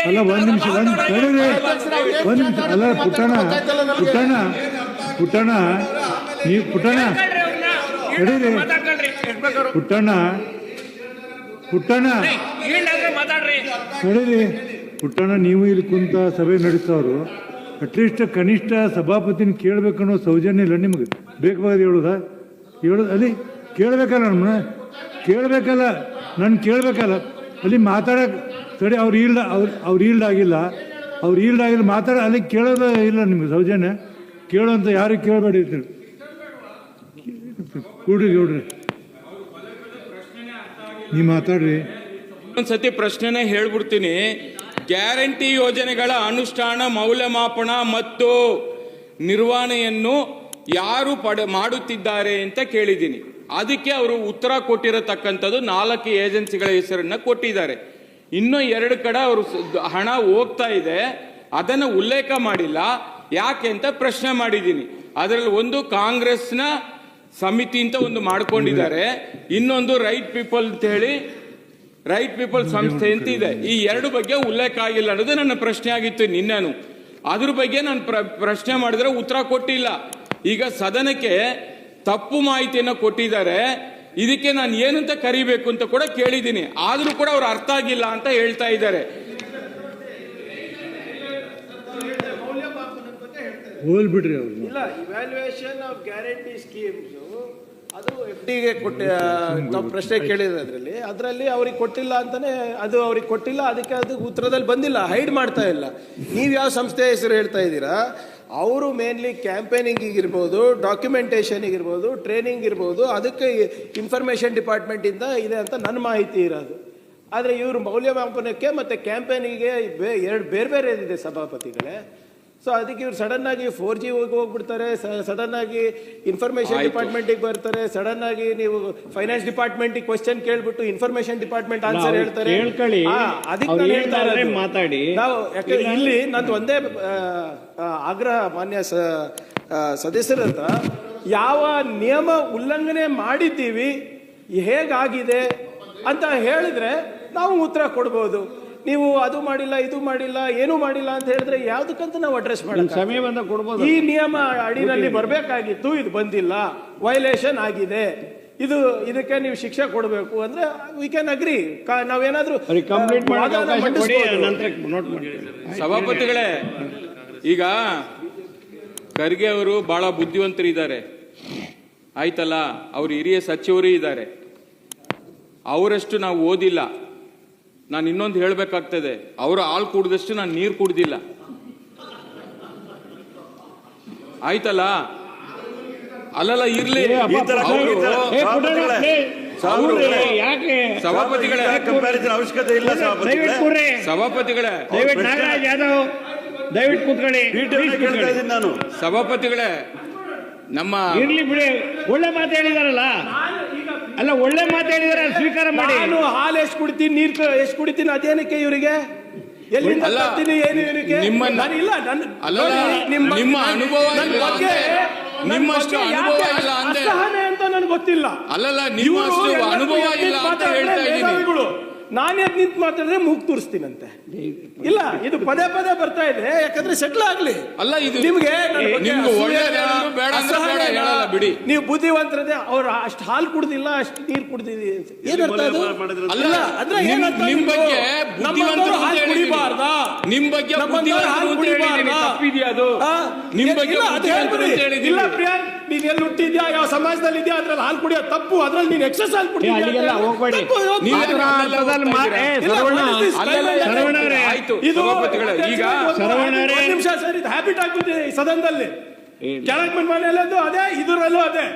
ಅಲ್ಲ, ಒಂದ್ ನಿಮಿಷ ಅಲ್ಲ, ಪುಟ್ಟಣ ನೀವು ಪುಟ್ಟಣ ನೀವು ಇಲ್ಲಿ ಕುಂತ ಸಭೆ ನಡೆಸೋರು ಅಟ್ಲೀಸ್ಟ್ ಕನಿಷ್ಠ ಸಭಾಪತಿನ ಕೇಳಬೇಕನ್ನೋ ಸೌಜನ್ಯ ಇಲ್ಲ ನಿಮಗೆ? ಬೇಕಾದ ಹೇಳೋದು ಅಲ್ಲಿ ಕೇಳಬೇಕಲ್ಲ, ಕೇಳಬೇಕಲ್ಲ, ನಾನು ಕೇಳಬೇಕಲ್ಲ. ಅಲ್ಲಿ ಮಾತಾಡಕ್ಕೆ ಸರಿ, ಅವ್ರು ಈಲ್ಡ್ ಆಗಿಲ್ಲ ಮಾತಾಡ, ಅಲ್ಲಿ ಕೇಳೋದು ಇಲ್ಲ ನಿಮ್ಗೆ ಸೌಜನ್ಯ? ಕೇಳೋಂತ ಯಾರಿಗೆ ಕೇಳಬೇಡಿ ಕೂಡ್ರಿ ಗೌಡ್ರಿ, ನೀವು ಮಾತಾಡ್ರಿ. ಒಂದ್ಸತಿ ಪ್ರಶ್ನೆನೇ ಹೇಳ್ಬಿಡ್ತೀನಿ. ಗ್ಯಾರಂಟಿ ಯೋಜನೆಗಳ ಅನುಷ್ಠಾನ, ಮೌಲ್ಯಮಾಪನ ಮತ್ತು ನಿರ್ವಹಣೆಯನ್ನು ಯಾರು ಮಾಡುತ್ತಿದ್ದಾರೆ ಅಂತ ಕೇಳಿದ್ದೀನಿ. ಅದಕ್ಕೆ ಅವರು ಉತ್ತರ ಕೊಟ್ಟಿರತಕ್ಕಂಥದ್ದು 4 ಏಜೆನ್ಸಿಗಳ ಹೆಸರನ್ನ ಕೊಟ್ಟಿದ್ದಾರೆ. ಇನ್ನೂ 2 ಕಡೆ ಅವರು ಹಣ ಹೋಗ್ತಾ ಇದೆ, ಅದನ್ನು ಉಲ್ಲೇಖ ಮಾಡಿಲ್ಲ. ಯಾಕೆ ಅಂತ ಪ್ರಶ್ನೆ ಮಾಡಿದ್ದೀನಿ. ಅದರಲ್ಲಿ ಒಂದು ಕಾಂಗ್ರೆಸ್ನ ಸಮಿತಿ ಅಂತ ಒಂದು ಮಾಡ್ಕೊಂಡಿದ್ದಾರೆ, ಇನ್ನೊಂದು ರೈಟ್ ಪೀಪಲ್ ಅಂತ ಹೇಳಿ ರೈಟ್ ಪೀಪಲ್ ಸಂಸ್ಥೆ ಅಂತ ಇದೆ. ಈ 2 ಬಗ್ಗೆ ಉಲ್ಲೇಖ ಆಗಿಲ್ಲ ಅನ್ನೋದು ನನ್ನ ಪ್ರಶ್ನೆ ಆಗಿತ್ತು ನಿನ್ನೆನು. ಅದ್ರ ಬಗ್ಗೆ ನಾನು ಪ್ರಶ್ನೆ ಮಾಡಿದ್ರೆ ಉತ್ತರ ಕೊಟ್ಟಿಲ್ಲ. ಈಗ ಸದನಕ್ಕೆ ತಪ್ಪು ಮಾಹಿತಿಯನ್ನು ಕೊಟ್ಟಿದ್ದಾರೆ, ಇದಕ್ಕೆ ನಾನು ಏನಂತ ಕರಿಬೇಕು ಅಂತ ಕೂಡ ಕೇಳಿದ್ದೀನಿ. ಆದ್ರೂ ಕೂಡ ಅವ್ರು ಅರ್ಥ ಆಗಿಲ್ಲ ಅಂತ ಹೇಳ್ತಾ ಇದ್ದಾರೆ. ಹೋಲ್ಬಿಡ್ರಿ ಅವ್ರು. ಇಲ್ಲ, ಇವ್ಯಾಲ್ಯೂಯೇಷನ್ ಆಫ್ ಗ್ಯಾರಂಟಿ ಸ್ಕೀಮ್ಸ್ ಅದು FD-ಗೆ ನಾವು ಪ್ರಶ್ನೆ ಕೇಳಿದ್ರಲ್ಲಿ ಅದರಲ್ಲಿ ಅವ್ರಿಗೆ ಕೊಟ್ಟಿಲ್ಲ ಅಂತಾನೆ, ಅದು ಅವ್ರಿಗೆ ಕೊಟ್ಟಿಲ್ಲ, ಅದಕ್ಕೆ ಅದು ಉತ್ತರದಲ್ಲಿ ಬಂದಿಲ್ಲ, ಹೈಡ್ ಮಾಡ್ತಾ ಇಲ್ಲ. ನೀವು ಯಾವ ಸಂಸ್ಥೆ ಹೆಸರು ಹೇಳ್ತಾ ಇದ್ದೀರಾ? ಅವರು ಮೇನ್ಲಿ ಕ್ಯಾಂಪೇನಿಂಗ್ ಇರ್ಬೋದು, ಡಾಕ್ಯುಮೆಂಟೇಷನ್ ಇರ್ಬೋದು, ಟ್ರೈನಿಂಗ್ ಇರ್ಬೋದು, ಅದಕ್ಕೆ ಇನ್ಫಾರ್ಮೇಷನ್ ಡಿಪಾರ್ಟ್ಮೆಂಟಿಂದ ಇದೆ ಅಂತ ನನ್ನ ಮಾಹಿತಿ ಇರೋದು. ಆದರೆ ಇವರು ಮೌಲ್ಯಮಾಪನಕ್ಕೆ ಮತ್ತು ಕ್ಯಾಂಪೇನಿಗೆ ಎರಡು ಬೇರೆ ಬೇರೆ ಇದೆ ಸಭಾಪತಿಗಳೇ. ಸೊ ಅದಕ್ಕೆ ಇವ್ರು ಸಡನ್ ಆಗಿ 4G ಹೋಗ್ಬಿಡ್ತಾರೆ, ಸಡನ್ ಆಗಿ ಇನ್ಫಾರ್ಮೇಶನ್ ಡಿಪಾರ್ಟ್ಮೆಂಟಿಗೆ ಬರ್ತಾರೆ, ಸಡನ್ ಆಗಿ ನೀವು ಫೈನಾನ್ಸ್ ಡಿಪಾರ್ಟ್ಮೆಂಟಿಗೆ ಕ್ವಶನ್ ಕೇಳ್ಬಿಟ್ಟು ಇನ್ಫಾರ್ಮೇಶನ್ ಡಿಪಾರ್ಟ್ಮೆಂಟ್ ಆನ್ಸರ್ ಹೇಳ್ತಾರೆ. ಅದಕ್ಕೆ ಮಾತಾಡಿ ನಾವು, ಯಾಕಂದ್ರೆ ಇಲ್ಲಿ ನಂದು ಒಂದೇ ಆಗ್ರಹ ಮಾನ್ಯ ಸದಸ್ಯರ ಹತ್ರ, ಯಾವ ನಿಯಮ ಉಲ್ಲಂಘನೆ ಮಾಡಿದ್ದೀವಿ, ಹೇಗಾಗಿದೆ ಅಂತ ಹೇಳಿದ್ರೆ ನಾವು ಉತ್ತರ ಕೊಡ್ಬೋದು. ನೀವು ಅದು ಮಾಡಿಲ್ಲ, ಇದು ಮಾಡಿಲ್ಲ, ಏನೂ ಮಾಡಿಲ್ಲ ಅಂತ ಹೇಳಿದ್ರೆ ಯಾವ್ದಕ್ಕಂತ ನಾವು ಅಡ್ರೆಸ್ ಮಾಡಬಹುದು. ಈ ನಿಯಮ ಅಡಿನಲ್ಲಿ ಬರಬೇಕಾಗಿತ್ತು, ಇದು ಬಂದಿಲ್ಲ, ವೈಲೇಷನ್ ಆಗಿದೆ, ಇದಕ್ಕೆ ನೀವು ಶಿಕ್ಷೆ ಕೊಡಬೇಕು ಅಂದ್ರೆ ವಿ ಕ್ಯಾನ್ ಅಗ್ರಿ. ನಾವೇನಾದ್ರೂ ಸಭಾಪತಿಗಳೇ, ಈಗ ಖರ್ಗೆ ಅವರು ಬಹಳ ಬುದ್ಧಿವಂತರಿದ್ದಾರೆ, ಆಯ್ತಲ್ಲ, ಅವ್ರು ಹಿರಿಯ ಸಚಿವರು ಇದ್ದಾರೆ, ಅವರಷ್ಟು ನಾವು ಓದಿಲ್ಲ. ನಾನು ಇನ್ನೊಂದು ಹೇಳಬೇಕಾಗ್ತದೆ, ಅವರು ಹಾಲು ಕುಡಿದಷ್ಟು ನಾನು ನೀರು ಕುಡ್ದಿಲ್ಲ, ಆಯ್ತಲ್ಲ. ಅಲ್ಲಲ್ಲ, ಇರ್ಲಿ. ಸಭಾಪತಿಗಳೇ, ಅವಶ್ಯಕತೆ ಇಲ್ಲ. ಸಭಾಪತಿಗಳೇ, ನಾಗರಾಜ್ ಯಾದವ್ ದಯವಿಟ್ಟು ಕೂತ್ಕೊಳ್ಳಿ. ನಾನು ಸಭಾಪತಿಗಳೇ, ನಮ್ಮ ಇರ್ಲಿ ಬಿಡಿ, ಒಳ್ಳೆ ಮಾತು ಹೇಳಿದಾರಲ್ಲ, ಅಲ್ಲ ಒಳ್ಳೆ ಮಾತು ಹೇಳಿದಾರೆ, ಸ್ವೀಕಾರ ಮಾಡಿ. ನಾನು ಹಾಲು ಎಷ್ಟು ಕುಡಿತೀನಿ, ನೀರು ಎಷ್ಟು ಕುಡಿತೀನಿ, ಅದೇನಕ್ಕೆ ಇವರಿಗೆ? ಎಲ್ಲಿಂದ ಬರ್ತೀನಿ, ಏನು ಇವರಿಗೆ? ನಿಮ್ಮ ಅನುಭವ ನಿಮ್ಮಷ್ಟು ಅನುಭವ ಇಲ್ಲ ಅಂದೆ ಅಂತ ನನಗೆ ಗೊತ್ತಿಲ್ಲ. ಅಲ್ಲಲ್ಲ, ನಿಮ್ಮಷ್ಟು ಅನುಭವ ಇಲ್ಲ ಅಂತ ಹೇಳ್ತಾ ಇದ್ದೀನಿ. ನಾನೇ ನಿಂತು ಮಾತಾಡಿದ್ರೆ ಮೂಗ್ ತೋರಿಸ್ತೀನಂತೆ. ಇಲ್ಲ, ಇದು ಪದೇ ಪದೇ ಬರ್ತಾ ಇದೆ, ಯಾಕಂದ್ರೆ ಸೆಟ್ಲ್ ಆಗ್ಲಿ. ಅಲ್ಲ, ಇದು ನಿಮ್ಗೆ ಬೇಡ ಹೇಳಲ್ಲ ಬಿಡಿ. ನೀವು ಬುದ್ಧಿವಂತರದೆ, ಅವ್ರು ಅಷ್ಟು ಹಾಲು ಕುಡ್ದಿಲ್ಲ, ಅಷ್ಟು ನೀರು ಕುಡ್ದಿದ್ದೀವಿ ಅಂತ ಏನರ್ಥ ಅದು? ಅಲ್ಲ, ನಿಮ್ ಬಗ್ಗೆ ಕುಡಿಬಾರ್ದ, ನಿಮ್ ಬಗ್ಗೆ ತಪ್ಪಿದ್ಯಾ? ಅದು ನಿಮ್ ಬಗ್ಗೆ ಇಲ್ಲ ಪ್ರಿಯಾಂಕ್, ನೀನ್ ಎಲ್ಲಿ ಹುಟ್ಟಿದ್ಯಾ, ಯಾವ ಸಮಾಜದಲ್ಲಿ ಇದೆಯಾ, ಅದ್ರಲ್ಲಿ ಹಾಲು ಕುಡಿಯೋ ತಪ್ಪು, ಅದ್ರಲ್ಲಿ ನೀನ್ ಎಕ್ಸಸ್ ಹಾಲು ಕುಡಿದ್ಯಾ. ಈಗ ನಿಮಿಷ ಸರ್, ಇದು ಹ್ಯಾಬಿಟ್ ಆಗ್ಬಿಟ್ಟಿದೆ ಈ ಸದನದಲ್ಲಿ. ಕೆಳಗ್ ಮನೆಯಲ್ಲೂ ಅದೇ, ಇದರಲ್ಲೂ ಅದೇ,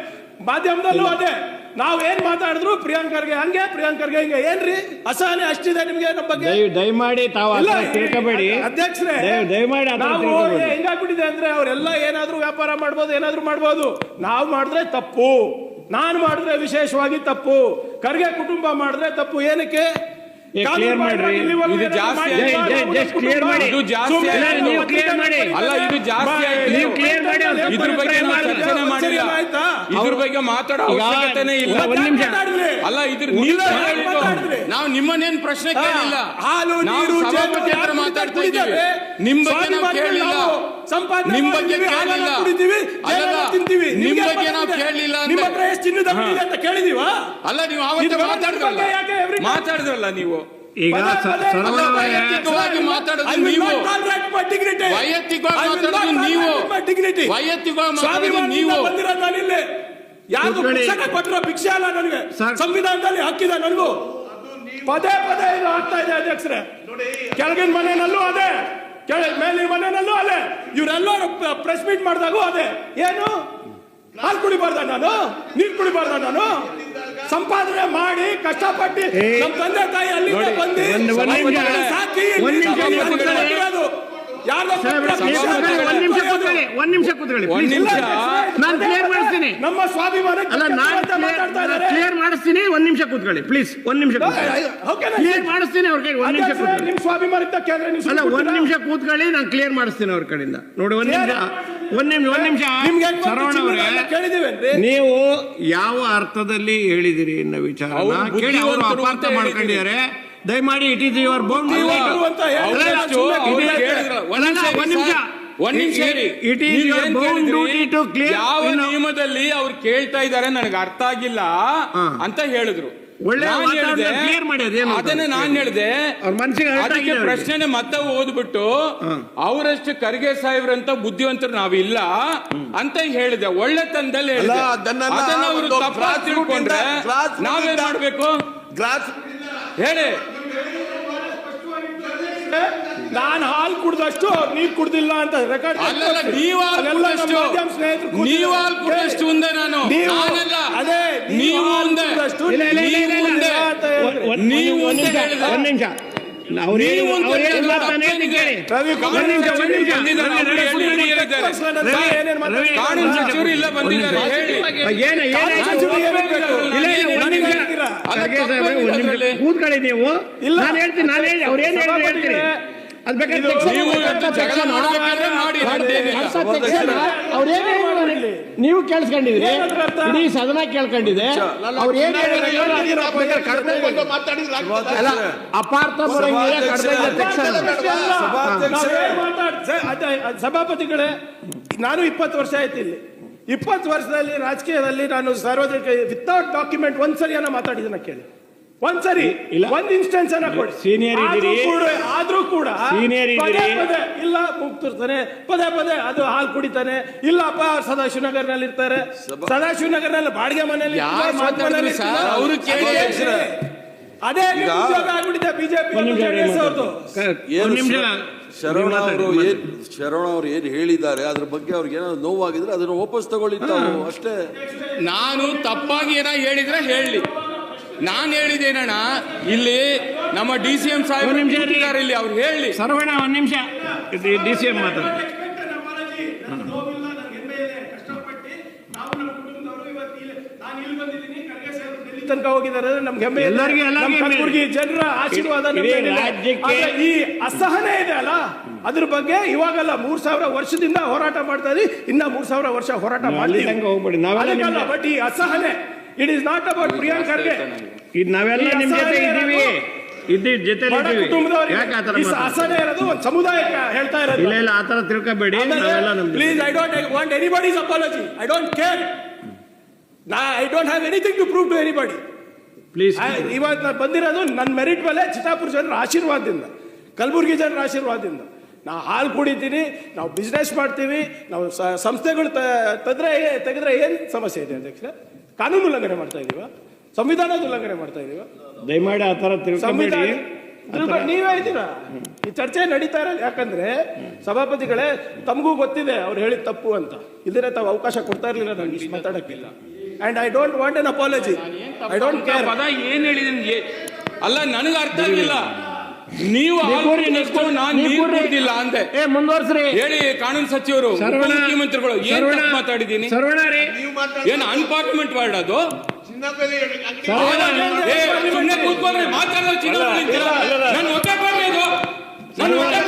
ಮಾಧ್ಯಮದಲ್ಲೂ ಅದೇ. ನಾವ್ ಏನ್ ಮಾತಾಡಿದ್ರು ಪ್ರಿಯಾಂಕರ್ಗೆ ಹಂಗೆ, ಪ್ರಿಯಾಂಕರ್ಗೆ ಹಿಂಗೆ. ಏನ್ರಿ ಅಸಹನೆ ಅಷ್ಟಿದೆ ನಿಮ್ಗೆ ನಮ್ಮ ಬಗ್ಗೆ? ದಯಮಾಡಿ ತಾವು ತಿಳ್ಕೊಬೇಡಿ ಅಧ್ಯಕ್ಷರೇ. ದಯಮಾಡಿ ನಾವು ಹೆಂಗಾಗ್ಬಿಟ್ಟಿದೆ ಅಂದ್ರೆ, ಅವರೆಲ್ಲ ಏನಾದ್ರೂ ವ್ಯಾಪಾರ ಮಾಡ್ಬೋದು, ಏನಾದ್ರೂ ಮಾಡ್ಬೋದು, ನಾವು ಮಾಡಿದ್ರೆ ತಪ್ಪು, ನಾನು ಮಾಡಿದ್ರೆ ವಿಶೇಷವಾಗಿ ತಪ್ಪು, ಖರ್ಗೆ ಕುಟುಂಬ ಮಾಡಿದ್ರೆ ತಪ್ಪು. ಏನಕ್ಕೆ? ಕ್ಲಿಯರ್ ಮಾಡ್ರಿ, ಇದು ಜಾಸ್ತಿ ಕ್ಲಿಯರ್ ಮಾಡಿ. ಇದು ಜಾಸ್ತಿ ನೀವು ಕ್ಲಿಯರ್ ಮಾಡಿ. ಅಲ್ಲ, ಇದು ಜಾಸ್ತಿ ನೀವು ಕ್ಲಿಯರ್ ಮಾಡಿ. ಇದ್ರ ಬಗ್ಗೆ ಚರ್ಚೆ ಮಾಡಿಲ್ಲ, ಇದ್ರ ಬಗ್ಗೆ ಮಾತಾಡೋ ಅವಶ್ಯಕತೆನೇ ಇಲ್ಲ. ಒಂದ್ ನಿಮಿಷ. ಅಲ್ಲ, ಇದ್ರ ನಾವು ನಿಮ್ಮನ್ನೇನು ಪ್ರಶ್ನೆ ಕೇಳಿಲ್ಲ, ನಾವು ಸಭಾಪತಿ ಹತ್ರ ಮಾತಾಡ್ತಾ ಇದ್ದೀವಿ. ನಿಮ್ ಬಗ್ಗೆ ನಾವು ಕೇಳಲಿಲ್ಲ, ನಿಮ್ ಬಗ್ಗೆ ಕೇಳಲಿಲ್ಲ. ಅಲ್ಲ, ನಿಮ್ ಬಗ್ಗೆ ನಾವು ಕೇಳಲಿಲ್ಲ ಅಂತ ಕೇಳಿದೀವ? ಅಲ್ಲ, ನೀವು ಮಾತಾಡಿದ್ರಲ್ಲ ನೀವು. ಈಗ ವೈಯಕ್ತಿಕವಾಗಿ ಮಾತಾಡೋದು ನೀವು, ವೈಯಕ್ತಿಕವಾಗಿ ಮಾತಾಡೋದು ನೀವು, ವೈಯಕ್ತಿಕವಾಗಿ ಮಾತಾಡೋದು ನೀವು. ಯಾರು ಕೊಟ್ಟರೋ ಭಿಕ್ಷೆ ಅಲ್ಲ ನನಗೆ, ಸಂವಿಧಾನದಲ್ಲಿ ಹಕ್ಕಿದೆ ನನಗೂ. ಪದೇ ಪದೇ ಇದು ಆಗ್ತಾ ಇದೆ ಅಧ್ಯಕ್ಷರೇ. ಕೆಳಗಿನ ಮನೆಯಲ್ಲೂ ಅದೇ, ಮೇಲಿನ ಮನೆಯಲ್ಲೂ ಅದೇ, ಇವರೆಲ್ಲರೂ ಪ್ರೆಸ್ ಮೀಟ್ ಮಾಡಿದಾಗೂ ಅದೇ. ಏನು ಹಾಲು ಕುಡಿಬಾರ್ದ ನಾನು, ನೀರು ಕುಡಿಬಾರ್ದ ನಾನು? ಸಂಪಾದನೆ ಮಾಡಿ ಕಷ್ಟಪಟ್ಟು ನಮ್ಮ ತಂದೆ ತಾಯಿ ಅಲ್ಲಿಂದ ಬಂದು ಸಾಕಿ ಒಂದ್ ನಿಮಿಷ ಕೂತ್ಕೊಳ್ಳಿ. ನಾನು ಕ್ಲಿಯರ್ ಮಾಡಿಸ್ತೀನಿ, ನಮ್ಮ ಸ್ವಾಭಿಮಾನ ಕ್ಲಿಯರ್ ಮಾಡಿಸ್ತೀನಿ. ಒಂದ್ ನಿಮಿಷ ಕೂತ್ಕೊಳ್ಳಿ ಪ್ಲೀಸ್, ಒಂದ್ ನಿಮಿಷ ಕ್ಲಿಯರ್ ಮಾಡಿಸ್ತೀನಿ ಅವ್ರ ಕಡೆ. ಒಂದ್ ನಿಮಿಷ ನಿಮ್ ಸ್ವಾಭಿಮಾನಕ್ಕೆ ಅಲ್ಲ, ಒಂದ್ ನಿಮಿಷ ಕೂತ್ಕೊಳ್ಳಿ, ನಾನು ಕ್ಲಿಯರ್ ಮಾಡಿಸ್ತೀನಿ ಅವ್ರ ಕಡೆಯಿಂದ. ನೋಡಿ, ಒಂದ್ ನಿಮಿಷ ಶರವಣ ಅವರೇ, ನೀವು ಯಾವ ಅರ್ಥದಲ್ಲಿ ಹೇಳಿದಿರಿ ಅನ್ನೋ ವಿಚಾರನ ಕೇಳಿ ಅವರು ಅಪಾರ್ಥ ಮಾಡ್ಕೊಂಡಿದ್ದಾರೆ. ದಯಮಾಡಿ ಇಟ್ ಈಸ್ ಯುವರ್ ಬೌಂಡ್. ಯಾವ ನಿಯಮದಲ್ಲಿ ಅವ್ರು ಕೇಳ್ತಾ ಇದ್ದಾರೆ ನನಗೆ ಅರ್ಥ ಆಗಿಲ್ಲ ಅಂತ ಹೇಳಿದ್ರು. ಒಳ್ಳೆ ನಾನ್ ಹೇಳ್ದೆ, ಕ್ಲಿಯರ್ ಮಾಡಿ ಅದೇನು ಅದನ್ನ ನಾನ್ ಹೇಳ್ದೆ. ಅವ್ರ ಮನಸ್ಸಿಗೆ ಅದಕ್ಕೆ ಪ್ರಶ್ನೆ ಮತ್ತೆ ಓದ್ಬಿಟ್ಟು ಅವರಷ್ಟು ಖರ್ಗೆ ಸಾಹೇಬ್ರಂತ ಬುದ್ಧಿವಂತರು ನಾವಿಲ್ಲ ಅಂತ ಹೇಳಿದೆ. ಒಳ್ಳೆತನದಲ್ಲಿ ಹೇಳಿದೆ. ಅದನ್ನ ಅವರು ತಪ್ಪಾಗಿ ತಿಳ್ಕೊಂಡ್ರೆ ನಾವೇನ್ ಮಾಡ್ಬೇಕು ಹೇಳಿ? ನಾನು ಹಾಲು ಕುಡ್ದಷ್ಟು ನೀರು ಕುಡ್ದಿಲ್ಲ ಅಂತ ರೆಕಾರ್ಡ್ ನೀವು ಹಾಲು ಕುಡ್ದಷ್ಟು ಮುಂದೆ ನಾನು ನಾನಲ್ಲ, ನೀವು ಮುಂದೆ ನೀವು ಮುಂದೆ ಹೇಳಿದ್ರೆ ಒಂದ್ ನಿಮಿಷ ಕಾನೂನು ಸಚಿವರು ಇಲ್ಲ ಬಂದಿದ್ದಾರೆ ಹೇಳಿ. ಕೂತ್ಕೊಳ್ಳಿ ನೀವು. ನಾನು ಹೇಳ್ತೀನಿ, ಅವ್ರು ಏನ್ ಹೇಳ್ತೀನಿ ಅದ್ ನೀವು ಕೇಳಿಸ್ಕೊಂಡಿದ್ರಿ, ಇಡೀ ಸದನ ಕೇಳ್ಕೊಂಡಿದೆ. ಅವ್ರು ಏನ್ ಅಪಾರ್ಥ ಸಭಾಪತಿಗಳೇ, ನಾನು 20 ವರ್ಷ ಆಯ್ತು ಇಲ್ಲಿ. 20 ವರ್ಷದಲ್ಲಿ ರಾಜಕೀಯದಲ್ಲಿ ನಾನು ಸಾರ್ವಜನಿಕ ವಿತೌಟ್ ಡಾಕ್ಯುಮೆಂಟ್ ಒಂದ್ಸರಿಯನ್ನ ಮಾತಾಡಿದನ್ನ ಕೇಳಿ, ಒಂದ್ಸರಿ ಒಂದ್ ಇನ್ಸ್ಟೆನ್ಸ್ ಅನ್ನ ಕೊಡಿ. ಸೀನಿಯರ್ ಆದ್ರೂ ಕೂಡ ಇಲ್ಲ ಮುಗ್ತಿರ್ತಾನೆ, ಪದೇ ಪದೇ ಅದು ಹಾಲು ಕುಡಿತಾನೆ. ಇಲ್ಲಪ್ಪ ಸದಾಶಿವನಗರ್ನಲ್ಲಿ ಇರ್ತಾರೆ, ಸದಾಶಿವನಗರ್ನಲ್ಲಿ ಬಾಡಿಗೆ ಮನೆಯಲ್ಲಿ ಅದೇ ಉದ್ಯೋಗ ಆಗ್ಬಿಟ್ಟಿದೆ ಬಿಜೆಪಿ ಅವ್ರದ್ದು. ಶರವಣ ಅವರು ಏನ್ ಹೇಳಿದ್ದಾರೆ ಅದ್ರ ಬಗ್ಗೆ ಅವ್ರಿಗೆ ಏನಾದ್ರು ನೋವಾಗಿದ್ರೆ ಅದನ್ನ ವಾಪಸ್ ತಗೊಳ್ಳಿತ್ತು ಅಷ್ಟೇ. ನಾನು ತಪ್ಪಾಗಿ ಏನೋ ಹೇಳಿದ್ರೆ ಹೇಳಿ. ನಾನ್ ಹೇಳಿದ್ದೇನಣ್ಣ, ಇಲ್ಲಿ ನಮ್ಮ DCM ಸಾಹೇಬರು ನಿಂತಿದ್ದಾರೆ ಇಲ್ಲಿ, ಅವ್ರು ಹೇಳಿ. ಸರ್ವಣ ಒಂದ್ ನಿಮಿಷ, DCM ಮಾತಾಡ. ತನಕ ಹೋಗಿದ್ದಾರೆ, ನಮ್ಗೆ ಹೆಮ್ಮೆ, ಕಲಬುರಗಿ ಜನರ ಆಶೀರ್ವಾದ. ಈ ಅಸಹನೆ ಇದೆ ಅಲ್ಲ, ಅದ್ರ ಬಗ್ಗೆ ಇವಾಗಲ್ಲ 3000 ವರ್ಷದಿಂದ ಹೋರಾಟ ಮಾಡ್ತಾ ಇದ್ದೀವಿ, ಇನ್ನ 3000 ವರ್ಷ ಹೋರಾಟ ಮಾಡ್ತೀವಿ. ಬಟ್ ಈ ಅಸಹನೆ, it is not about Priyank Kharge. ಇದು ನಾವೆಲ್ಲ ನಿಮ್ ಜೊತೆ ಇದ್ದೀವಿ, ಅಸಹನೆ ಇರೋದು ಒಂದು ಸಮುದಾಯಕ್ಕೆ ಹೇಳ್ತಾ ಇರೋದು. ಇಲ್ಲ ಆತರ ತಿಳ್ಕೊಬೇಡಿ. Please, I don't want anybody's apology. I don't care. I don't have anything to prove to anybody. Please, ಇವತ್ತು ಬಂದಿರೋದು ನನ್ನ ಮೆರಿಟ್ ಮೇಲೆ ಚಿತ್ತಾಪುರ ಜನರ ಆಶೀರ್ವಾದದಿಂದ, ಕಲಬುರಗಿ ಜನರ ಆಶೀರ್ವಾದದಿಂದ. ನಾವು ಹಾಲು ಕುಡಿತೀವಿ, ನಾವು ಬಿಸ್ನೆಸ್ ಮಾಡ್ತೀವಿ, ನಾವು ಸಂಸ್ಥೆಗಳು ತೆಗೆದ್ರೆ ಏನು ಸಮಸ್ಯೆ ಇದೆ ಅಧ್ಯಕ್ಷ? ಕಾನೂನು ಉಲ್ಲಂಘನೆ ಮಾಡ್ತಾ ಇದೀವ? ಸಂವಿಧಾನದ ಉಲ್ಲಂಘನೆ ಮಾಡ್ತಾ ಇದೀವ? ದಯಮಾಡಿ ಆತರ ತಿಳ್ಕೊಬೇಡಿ. ನೀವೇ ಇದ್ದೀರಾ, ಈ ಚರ್ಚೆ ನಡೀತಾ ಇರೋದು. ಯಾಕಂದ್ರೆ ಸಭಾಪತಿಗಳೇ, ತಮಗೂ ಗೊತ್ತಿದೆ ಅವ್ರು ಹೇಳಿದ ತಪ್ಪು ಅಂತ. ಇದ್ರೆ ತಾವು ಅವಕಾಶ ಕೊಡ್ತಾ ಇರ್ಲಿಲ್ಲ ನನಗೆ ಇಷ್ಟು ಮಾತಾಡಕ್ಕಿಲ್ಲ. And I don't want an apology. I don't care. ಪದ ಏನ್ ಹೇಳಿದೀನಿ ಅಲ್ಲ, ನನಗೆ ಅರ್ಥ ಆಗಿಲ್ಲ. ನೀವು ನಾನು ನೀರು ಕುಡಿದಿಲ್ಲ ಅಂದೆ. ಮುಂದುವರ್ಸ್ರಿ ಹೇಳಿ ಕಾನೂನು ಸಚಿವರು, ಮುಖ್ಯಮಂತ್ರಿಗಳು ಏನ್ ಮಾತಾಡಿದೀನಿ? ಏನು ಅನ್ಪಾರ್ಲಿಮೆಂಟ್ ವರ್ಡ್ ಅದು? ಸುಮ್ಮನೆ ಕೂತ್ಕೊಂಡ್ರೆ ಮಾತಾಡೋದು ಚಿನ್ನ ನಾನು ಒಟ್ಟೆ ಬರ್లేదు. ನಾನು ಒಟ್ಟೆ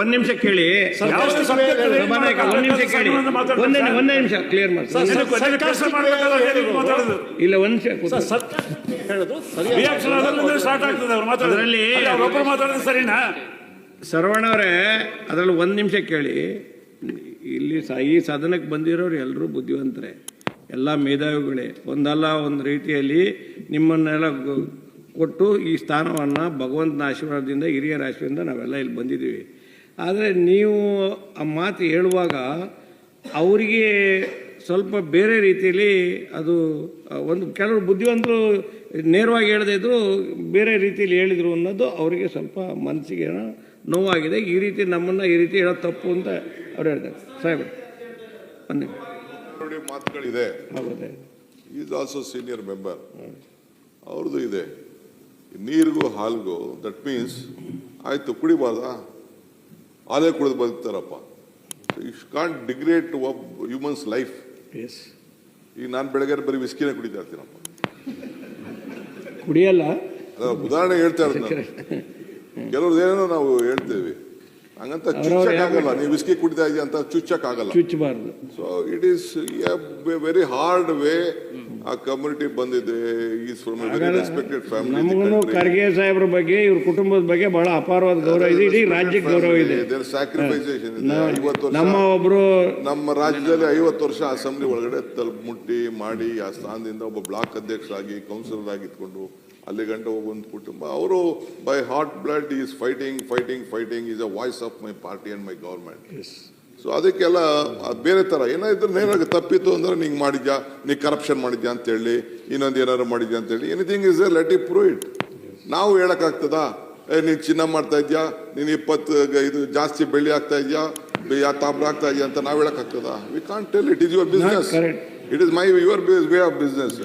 ಒಂದ್ ನಿಮಿಷ ಕೇಳಿ, ಒಂದ್ ನಿಮಿಷ ಕೇಳಿ, ಒಂದೇ ನಿಮಿಷ ಕ್ಲಿಯರ್ ಮಾಡಿ. ಇಲ್ಲ ಒಂದ್ ನಿಮಿಷ ಅದರಲ್ಲಿ ಸರ್ವಣ್ಣವ್ರೆ, ಅದರಲ್ಲಿ ಒಂದ್ ನಿಮಿಷ ಕೇಳಿ. ಇಲ್ಲಿ ಈ ಸದನಕ್ಕೆ ಬಂದಿರೋರು ಎಲ್ಲರೂ ಬುದ್ಧಿವಂತರೇ, ಎಲ್ಲ ಮೇಧಾವಿಗಳೇ. ಒಂದಲ್ಲ ಒಂದು ರೀತಿಯಲ್ಲಿ ನಿಮ್ಮನ್ನೆಲ್ಲ ಕೊಟ್ಟು ಈ ಸ್ಥಾನವನ್ನು ಭಗವಂತನ ಆಶೀರ್ವಾದದಿಂದ, ಹಿರಿಯರ ಆಶೀರ್ವಾದದಿಂದ ನಾವೆಲ್ಲ ಇಲ್ಲಿ ಬಂದಿದ್ದೀವಿ. ಆದರೆ ನೀವು ಆ ಮಾತು ಹೇಳುವಾಗ ಅವರಿಗೆ ಸ್ವಲ್ಪ ಬೇರೆ ರೀತಿಯಲ್ಲಿ ಅದು ಒಂದು ಕೆಲವರು ಬುದ್ಧಿವಂತರು ನೇರವಾಗಿ ಹೇಳದೇ ಇದ್ರು ಬೇರೆ ರೀತಿಯಲ್ಲಿ ಹೇಳಿದರು ಅನ್ನೋದು ಅವರಿಗೆ ಸ್ವಲ್ಪ ಮನಸ್ಸಿಗೆ ನೋವಾಗಿದೆ, ಈ ರೀತಿ ನಮ್ಮನ್ನು ಈ ರೀತಿ ಹೇಳೋದು ತಪ್ಪು ಅಂತ ಅವ್ರು ಹೇಳ್ತಾರೆ. ಸಾಹೇಬ್ ಬನ್ನಿ. ನೋಡಿ, ಮಾತುಗಳಿದೆ. ಹೌದೇ, ಈಸ್ ಆಲ್ಸೋ ಸೀನಿಯರ್ ಮೆಂಬರ್. ಅವ್ರದ್ದು ಇದೆ, ನೀರಿಗೂ ಹಾಲ್ಗೂ. ದಟ್ ಮೀನ್ಸ್ ಆಯ್ತು, ಕುಡಿಬಾರ್ದಾ? ಹಾಲೇ ಕುಡಿದು ಬದುಕ್ತಾರಪ್ಪ. ಯು ಕಾಂಟ್ ಡಿಗ್ರೇಡ್ ಒಬ್ಬ ಹ್ಯೂಮನ್ಸ್ ಲೈಫ್. ಎಸ್, ಈಗ ನಾನು ಬೆಳಗ್ಗೆ ಬರೀ ವಿಸ್ಕಿನೇ ಕುಡಿತಾ ಇರ್ತೀನಪ್ಪ. ಕುಡಿಯಲ್ಲ, ಉದಾಹರಣೆ ಹೇಳ್ತಾ ಇರೋದು. ಕೆಲವ್ರದ್ದು ಏನೋ ನಾವು ಹೇಳ್ತೇವೆ, ಹಂಗಂತ ಚುಚ್ಚಕ್ಕಾಗಲ್ಲ. ನೀವು ವಿಸ್ಕಿ ಕುಡಿತಾ ಇದೆಯಾ ಅಂತ ಚುಚ್ಚಕ್ಕಾಗಲ್ಲ, ಚುಚ್ಚಬಾರ್ದು. So it is very hard way. ಆ ಕಮ್ಯುನಿಟಿ ಬಂದಿದೆ, is from a very respected family. ನಮಗೂ ಖರ್ಗೆ ಸಾಹೇಬ್ರ ಬಗ್ಗೆ, ಇವ್ರ ಕುಟುಂಬದ ಬಗ್ಗೆ ಬಹಳ ಅಪಾರವಾದ ಗೌರವ ಇದೆ, ಇಡೀ ರಾಜ್ಯಕ್ಕೆ ಗೌರವ ಇದೆ. ಸ್ಯಾಕ್ರಿಫೈಸೇಷನ್ ಇದೆ. 50 ವರ್ಷ ನಮ್ಮ ರಾಜ್ಯದಲ್ಲಿ 50 ವರ್ಷ ಅಸೆಂಬ್ಲಿ ಒಳಗಡೆ ಮುಟ್ಟಿ ಮಾಡಿ ಆ ಸ್ಥಾನದಿಂದ ಒಬ್ಬ ಬ್ಲಾಕ್ ಅಧ್ಯಕ್ಷರಾಗಿ ಕೌನ್ಸಿಲರ್ ಆಗಿ ಇಟ್ಕೊಂಡು ಅಲ್ಲಿ ಗಂಟೆ ಹೋಗಿ ಒಂದು ಕುಟುಂಬ. ಅವರು by hot blood is fighting is a voice of my party and my government. So ಅದಕ್ಕೆಲ್ಲ ಬೇರೆ ತರ ಏನಾದ್ರು ಏನಾದ್ರು ತಪ್ಪಿತ್ತು ಅಂದ್ರೆ ನಿಂಗೆ ಮಾಡಿದ್ಯಾ, ನೀ ಕರಪ್ಷನ್ ಮಾಡಿದ್ಯಾ ಅಂತ ಹೇಳಿ, ಇನ್ನೊಂದು ಏನಾದ್ರು ಮಾಡಿದ್ಯಾ ಅಂತ ಹೇಳಿ, anything is A let it prove it. ನಾವು ಹೇಳಕ್ಕಾಗ್ತದಾ? ನೀನು ಚಿನ್ನ ಮಾಡ್ತಾ ಇದ್ಯಾ, ನೀನು 20 ಇದು ಜಾಸ್ತಿ ಬೆಳ್ಳಿ ಆಗ್ತಾ ಇದೆಯಾ, ತಾಮ್ರ ಆಗ್ತಾ ಇದೆಯಾ ಅಂತ ನಾವು ಹೇಳಕ್ಕಾಗ್ತದಾ? We can't tell. It is your business. It is your way of business.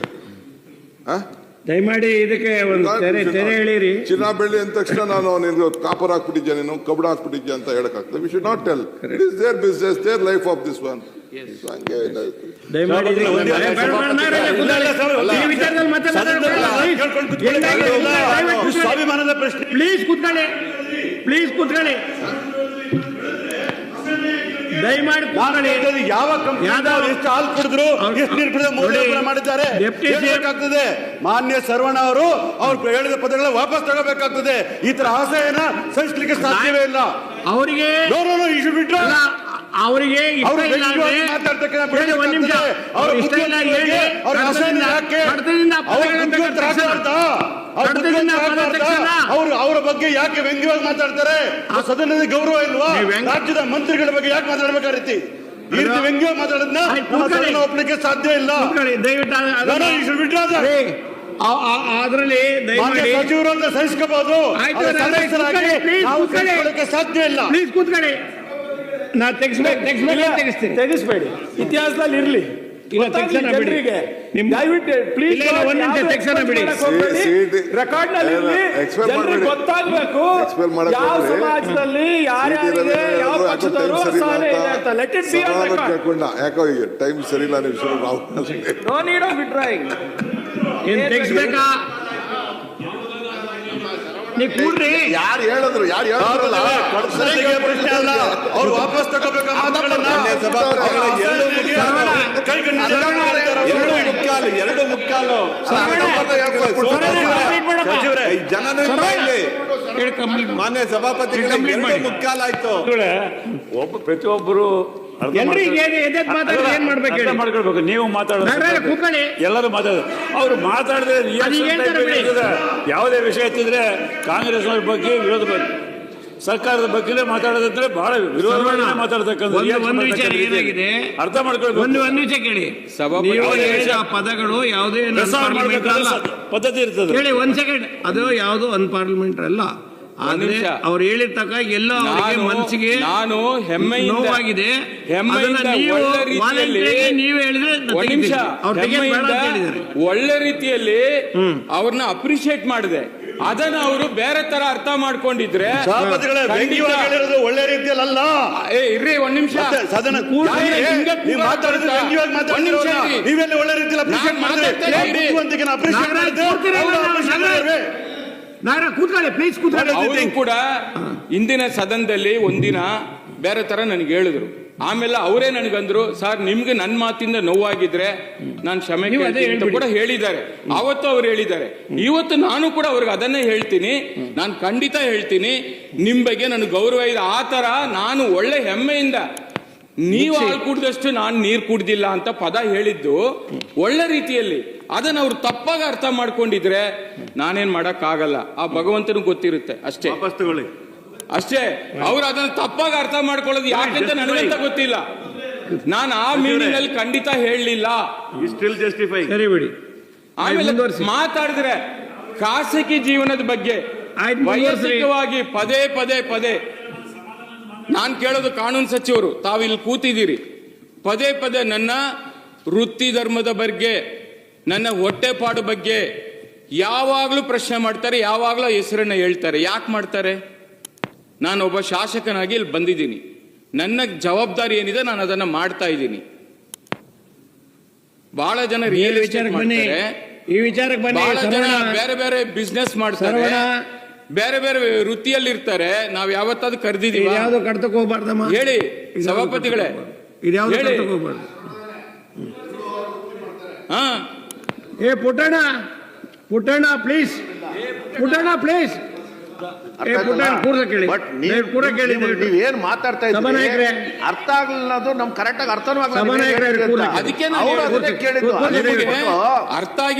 ದಯಮಾಡಿ ಇದಕ್ಕೆ ಒಂದು ತೆರೆ ಹೇಳಿರಿ. ಚಿನ್ನ ಬೆಳ್ಳಿ ಅಂದ ತಕ್ಷಣ ನಾನು ನಿನ್ಗೆ ಕಾಪರ್ ಹಾಕ್ಬಿಟ್ಟಿದ್ಯಾ, ನೀನು ಕಬ್ಬಡ ಹಾಕ್ಬಿಟ್ಟಿದ್ಯಾ ಅಂತ ಹೇಳಕ್ಕಾಗ್ತದೆ. We should not tell. It is their business, their life of this one. ಹಂಗೆ ದಯಮಾಡಿ ಸ್ವಾಭಿಮಾನದ ಪ್ರಶ್ನೆ. ಪ್ಲೀಸ್ ಕೂತ್ಕೊಳ್ಳಿ, ಪ್ಲೀಸ್ ಕೂತ್ಕೊಳ್ಳಿ, ದಯಮಾಡಿ ಕೂತ್ಕೊಳ್ಳಿ. ಯಾವ ಕಂಪನಿ ಎಷ್ಟು ಹಾಲು ಕುಡಿದ್ರು, ಎಷ್ಟು ನೀರು ಕುಡಿದ್ರು, ಮಾಡಿದ್ದಾರೆ ಆಗ್ತದೆ. ಮಾನ್ಯ ಸರ್ವಣ ಅವರು ಹೇಳಿದ ಪದಗಳ ವಾಪಸ್ ತಗೋಬೇಕಾಗ್ತದೆ. ಈ ತರ ಆಸೆಯನ್ನ ಸಹಿಸಲಿಕ್ಕೆ ಸಾಧ್ಯವೇ ಇಲ್ಲ. ಅವರಿಗೆ ಅವರಿಗೆ ಅವರ ಬಗ್ಗೆ ಯಾಕೆ ವ್ಯಂಗ್ಯವಾಗಿ ಮಾತಾಡ್ತಾರೆ? ಸದನದ ಗೌರವ ಇಲ್ವಾ? ರಾಜ್ಯದ ಮಂತ್ರಿಗಳ ಬಗ್ಗೆ ಯಾಕೆ ಮಾತಾಡ್ಬೇಕಾಗಿತ್ತು? ಈ ರೀತಿ ವ್ಯಂಗ್ಯವಾಗಿ ಮಾತಾಡೋದನ್ನ ಒಪ್ಪಲಿಕ್ಕೆ ಸಾಧ್ಯ ಇಲ್ಲ. ಅದರಲ್ಲಿ ಸಚಿವರು ಅಂತ ಸಹಿಸ್ಕೋಬಹುದು, ಸಾಧ್ಯ ಇಲ್ಲ. ಪ್ಲೀಸ್ ಕೂತ್ಕೊಳ್ಳಿ. ನಾ ತೆಗಿಸ್ಬೇಡಿ, ಇತಿಹಾಸದಲ್ಲಿ ಇರ್ಲಿ. ಜನರಿಗೆ ದಯವಿಟ್ಟು ಪ್ಲೀಸ್ ಒಂದು ನಿಮಿಷ ತೆಗ್ಸೋಣ ಬಿಡಿ. ರೆಕಾರ್ಡ್ ನಲ್ಲಿ ಜನರಿಗೆ ಗೊತ್ತಾಗಬೇಕು ಯಾವ ಸಮಾಜದಲ್ಲಿ ಯಾರ್ಯಾರಿಗೆ ಯಾವ ಪಕ್ಷದವರು ಸಾಲ ಇದೆ ಅಂತ. Let it be on record. ಯಾಕೋ ಈಗ ಟೈಮ್ ಸರಿ ಇಲ್ಲ. No need of withdrawing. ಏನ್ ತೆಗಿಸ್ಬೇಕಾ? ನೀವು ಕೂಡ್ರಿ. ಯಾರು ಹೇಳಿದ್ರು? ಪ್ರಶ್ನೆ ಅಲ್ಲ, ಅವ್ರು ವಾಪಸ್ ತಗೋಬೇಕು ಮಾತುಗಳನ್ನ. ಎರಡು ಮುಕ್ಕಾಲು ಮಾನ್ಯ ಸಭಾಪತಿಗಳು ಮುಕ್ಕಾಲಾಯ್ತು. ಒಬ್ಬ ಪ್ರತಿಯೊಬ್ಬರು ಏನ್ ಮಾಡ್ಬೇಕು? ನೀವು ಮಾತಾಡೋದು, ಎಲ್ಲರೂ ಮಾತಾಡೋದು. ಅವ್ರು ಮಾತಾಡಿದ್ರೆ ಯಾವುದೇ ವಿಷಯ ಎತ್ತಿದ್ರೆ ಕಾಂಗ್ರೆಸ್ ಅವ್ರ ಬಗ್ಗೆ ವಿರೋಧ ಸರ್ಕಾರದ ಬಗ್ಗೆ ಮಾತಾಡೋದಂದ್ರೆ ಬಹಳ ವಿರೋಧ ಮಾತಾಡ್ತಕ್ಕಂಥ ಒಂದು ವಿಚಾರ ಏನಾಗಿದೆ ಅರ್ಥ ಮಾಡ್ಕೊಳ್ಬೇಕು. ಒಂದು ವಿಷಯ ಕೇಳಿ, ಪದಗಳು ಯಾವುದೇ ಪದ್ಧತಿ ಇರ್ತದೆ. ಹೇಳಿ ಒಂದ್ ಸೆಕೆಂಡ್. ಅದು ಯಾವುದು ಅನ್ಪಾರ್ಲಿಮೆಂಟ್ ಅಲ್ಲ. ಅವ್ರು ಹೇಳಿದ ತಕ್ಕ ಎಲ್ಲ ಮನಸ್ಸಿಗೆ ನಾನು ನೋವಾಗಿದೆ. ನೀವು ಹೇಳಿದ್ರೆ ಒಳ್ಳೆ ರೀತಿಯಲ್ಲಿ ಅವ್ರನ್ನ ಅಪ್ರಿಶಿಯೇಟ್ ಮಾಡಿದೆ. ಅದನ್ನ ಅವರು ಬೇರೆ ತರ ಅರ್ಥ ಮಾಡ್ಕೊಂಡಿದ್ರೆ ಒಳ್ಳೆ ರೀತಿಯಲ್ಲಿ ಅಲ್ಲ. ಇರ್ರಿ ಒಂದ್ ನಿಮಿಷ. ನೀವೆಲ್ಲ ಒಳ್ಳೆ ರೀತಿಯಲ್ಲಿ ಕೂಡ ಇಂದಿನ ಸದನದಲ್ಲಿ ಒಂದಿನ ಬೇರೆ ತರ ನನಗೆ ಹೇಳಿದ್ರು. ಆಮೇಲೆ ಅವರೇ ನನಗಂದ್ರು, ಸರ್ ನಿಮ್ಗೆ ನನ್ನ ಮಾತಿಂದ ನೋವಾಗಿದ್ರೆ ನಾನು ಕ್ಷಮೆ ಕೇಳ್ತೀನಿ ಅಂತ ಕೂಡ ಹೇಳಿದ್ದಾರೆ. ಆವತ್ತು ಅವ್ರು ಹೇಳಿದ್ದಾರೆ. ಇವತ್ತು ನಾನು ಕೂಡ ಅವ್ರಿಗೆ ಅದನ್ನೇ ಹೇಳ್ತೀನಿ. ನಾನು ಖಂಡಿತ ಹೇಳ್ತೀನಿ, ನಿಮ್ ಬಗ್ಗೆ ನನಗೆ ಗೌರವ ಇದೆ. ಆ ತರ ನಾನು ಒಳ್ಳೆ ಹೆಮ್ಮೆಯಿಂದ ನೀವು ಹಾಲು ಕುಡ್ದಷ್ಟು ನಾನು ನೀರು ಕುಡ್ದಿಲ್ಲ ಅಂತ ಪದ ಹೇಳಿದ್ದು ಒಳ್ಳೆ ರೀತಿಯಲ್ಲಿ. ಅದನ್ನ ಅವ್ರು ತಪ್ಪಾಗಿ ಅರ್ಥ ಮಾಡ್ಕೊಂಡಿದ್ರೆ ನಾನೇನ್ ಮಾಡಕ್ ಆಗಲ್ಲ. ಆ ಭಗವಂತನಿಗೆ ಗೊತ್ತಿರುತ್ತೆ ಅಷ್ಟೇ. ಅಷ್ಟೇ. ಅವ್ರು ಅದನ್ನ ತಪ್ಪಾಗಿ ಅರ್ಥ ಮಾಡ್ಕೊಳ್ಳೋದು ಯಾಕಂತ ನನಗಂತ ಗೊತ್ತಿಲ್ಲ. ನಾನು ಆ ಮೀನಿಂಗ್ ಅಲ್ಲಿ ಖಂಡಿತ ಹೇಳಲಿಲ್ಲ. ಸರಿ ಬಿಡಿ. ಆಮೇಲೆ ಮಾತಾಡಿದ್ರೆ ಖಾಸಗಿ ಜೀವನದ ಬಗ್ಗೆ ವೈಯಕ್ತಿಕವಾಗಿ ಪದೇ ನಾನು ಕೇಳೋದು ಕಾನೂನು ಸಚಿವರು, ತಾವಿಲ್ಲಿ ಕೂತಿದ್ದೀರಿ, ಪದೇ ಪದೇ ನನ್ನ ವೃತ್ತಿ ಧರ್ಮದ ಬಗ್ಗೆ, ನನ್ನ ಹೊಟ್ಟೆಪಾಡು ಬಗ್ಗೆ ಯಾವಾಗಲೂ ಪ್ರಶ್ನೆ ಮಾಡ್ತಾರೆ, ಯಾವಾಗಲೂ ಹೆಸರನ್ನ ಹೇಳ್ತಾರೆ. ಯಾಕೆ ಮಾಡ್ತಾರೆ? ನಾನು ಒಬ್ಬ ಶಾಸಕನಾಗಿ ಇಲ್ಲಿ ಬಂದಿದ್ದೀನಿ, ನನ್ನ ಜವಾಬ್ದಾರಿ ಏನಿದೆ ನಾನು ಅದನ್ನ ಮಾಡ್ತಾ ಇದ್ದೀನಿ. ಬಹಳ ಜನ ರಿಯಲ್ ಎಸ್ಟೇಟ್ ಮಾಡ್ತಾರೆ, ಈ ವಿಚಾರಕ್ಕೆ ಬನ್ನಿ. ಬಹಳ ಜನ ಬೇರೆ ಬೇರೆ ಬಿಸ್ನೆಸ್ ಮಾಡ್ತಾರೆ, ಬೇರೆ ಬೇರೆ ವೃತ್ತಿಯಲ್ಲಿ ಇರ್ತಾರೆ. ನಾವ್ ಯಾವತ್ತಾದ್ರು ಕರೆದಿದೀವಿ? ಯಾವ್ದು ಕಡ್ತಕ್ಕೆ ಹೋಗ್ಬಾರ್ದಮ್ಮ ಹೇಳಿ ಸಭಾಪತಿಗಳೇ, ಇದ್ಯಾವ್ದು ಹೇಳಿ. ಕಡ್ತಕ್ಕೆ ಹೋಗ್ಬಾರ್ದು. ಹಾ, ಏ ಪುಟ್ಟಣ್ಣ ಪ್ಲೀಸ್, ಪುಟ್ಟಣ್ಣ ಪ್ಲೀಸ್. ಕೂರ್ಸ ಕೇಳಿ, ಬಟ್ ಕೂರ ಕೇಳಿ. ನೀವೇನ್ ಮಾತಾಡ್ತಾ ಸಭಾನಾಯಕರೇ, ಇದ್ದೀರಿ ಅರ್ಥ ಆಗಲಿಲ್ಲ, ಅದು ನಮ್ ಕರೆಕ್ಟ್ ಆಗಿ ಅರ್ಥನೂ ಸಭಾನಾಯಕರೇ, ಆಗಲ್ಲ. ಅದಕ್ಕೆ ಅವ್ರು ಅದನ್ನೇ ಕೇಳಿದ್ದು. ಅರ್ಥ ಆಗಿಲ್ಲ.